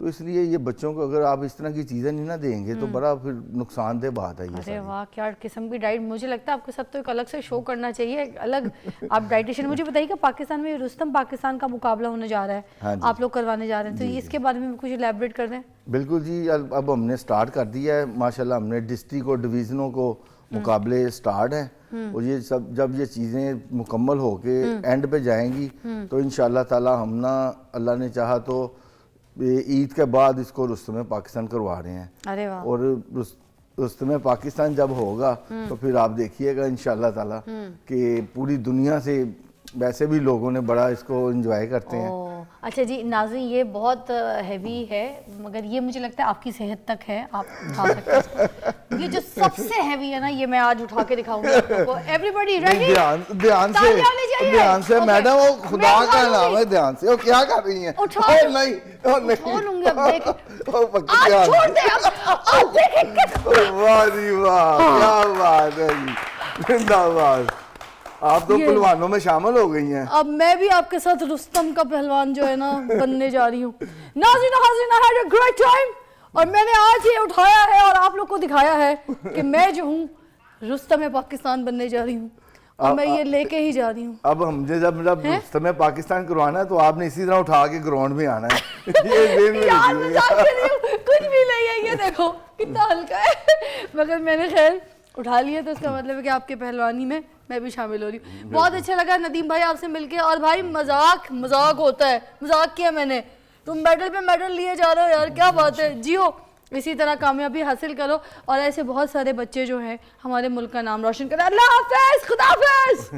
تو اس لیے یہ بچوں کو اگر آپ اس طرح کی چیزیں نہیں نہ دیں گے تو بڑا پھر نقصان دہ بات ہے یہ ارے ساری. واہ کیا قسم کی ڈائٹ. مجھے لگتا ہے آپ کے ساتھ تو ایک الگ سے شو کرنا چاہیے الگ. آپ ڈائٹیشین. مجھے بتائیے کہ پاکستان میں رستم پاکستان کا مقابلہ ہونے جا رہا ہے, آپ لوگ کروانے جا رہے ہیں, تو اس کے بارے میں کچھ الیبریٹ کر دیں. بالکل جی, اب ہم نے سٹارٹ کر دیا ہے ماشاءاللہ. ہم نے ڈسٹرکٹ اور ڈویژنوں کو مقابلے سٹارٹ ہیں, اور یہ سب جب یہ چیزیں مکمل ہو کے اینڈ پہ جائیں گی تو انشاءاللہ تعالی ہم نا اللہ نے چاہا تو عید کے بعد اس کو رستم پاکستان کروا رہے ہیں. ارے واہ. اور رستم پاکستان جب ہوگا تو پھر آپ دیکھیے گا انشاءاللہ تعالی کہ پوری دنیا سے ویسے بھی لوگوں نے بڑا اس کو انجوائے کرتے ہیں. اچھا جی ناظرین, یہ بہت ہیوی ہے مگر یہ مجھے لگتا ہے آپ کی صحت تک ہے, آپ اٹھا سکتے ہیں اس کو. یہ جو سب سے ہیوی ہے نا یہ میں آج اٹھا کے دکھاؤں گا آپ کو. Every ready? دھیان سے میڈم, وہ خدا کا نام ہے, دھیان سے. وہ کیا کر رہی ہیں؟ اٹھا لوں گی اب دیکھ. آج چھوڑ دے اب دیکھیں. واہ جی واہ, کیا بات ہے جی, زندہ باد. آپ تو پہلوانوں میں شامل ہو گئی ہیں. اب میں بھی آپ کے ساتھ رستم کا پہلوان جو ہے نا بننے جا رہی ہوں. ناظرین حاضرین, I had a great time, اور میں نے آج یہ اٹھایا ہے اور آپ لوگ کو دکھایا ہے کہ میں جو ہوں رستم پاکستان بننے جا رہی ہوں, اور میں یہ لے کے ہی جا رہی ہوں. اب ہم نے جب رستم پاکستان کروانا ہے تو آپ نے اسی طرح اٹھا کے گراؤنڈ میں آنا ہے. یار مذاق کر رہی ہوں, کچھ بھی نہیں ہے. یہ دیکھو کتنا ہلکا ہے, مگر میں نے خیر اٹھا لیا تو اس کا مطلب ہے کہ آپ کے پہلوانی میں بھی شامل ہو رہی ہوں. بہت اچھا لگا ندیم بھائی آپ سے مل کے. اور بھائی مذاق ہوتا ہے, مذاق کیا میں نے. تم میڈل پہ میڈل لیے جا رہے ہو یار, کیا بات ہے. جیو اسی طرح کامیابی حاصل کرو, اور ایسے بہت سارے بچے جو ہیں ہمارے ملک کا نام روشن کریں. اللہ حافظ, خدا حافظ.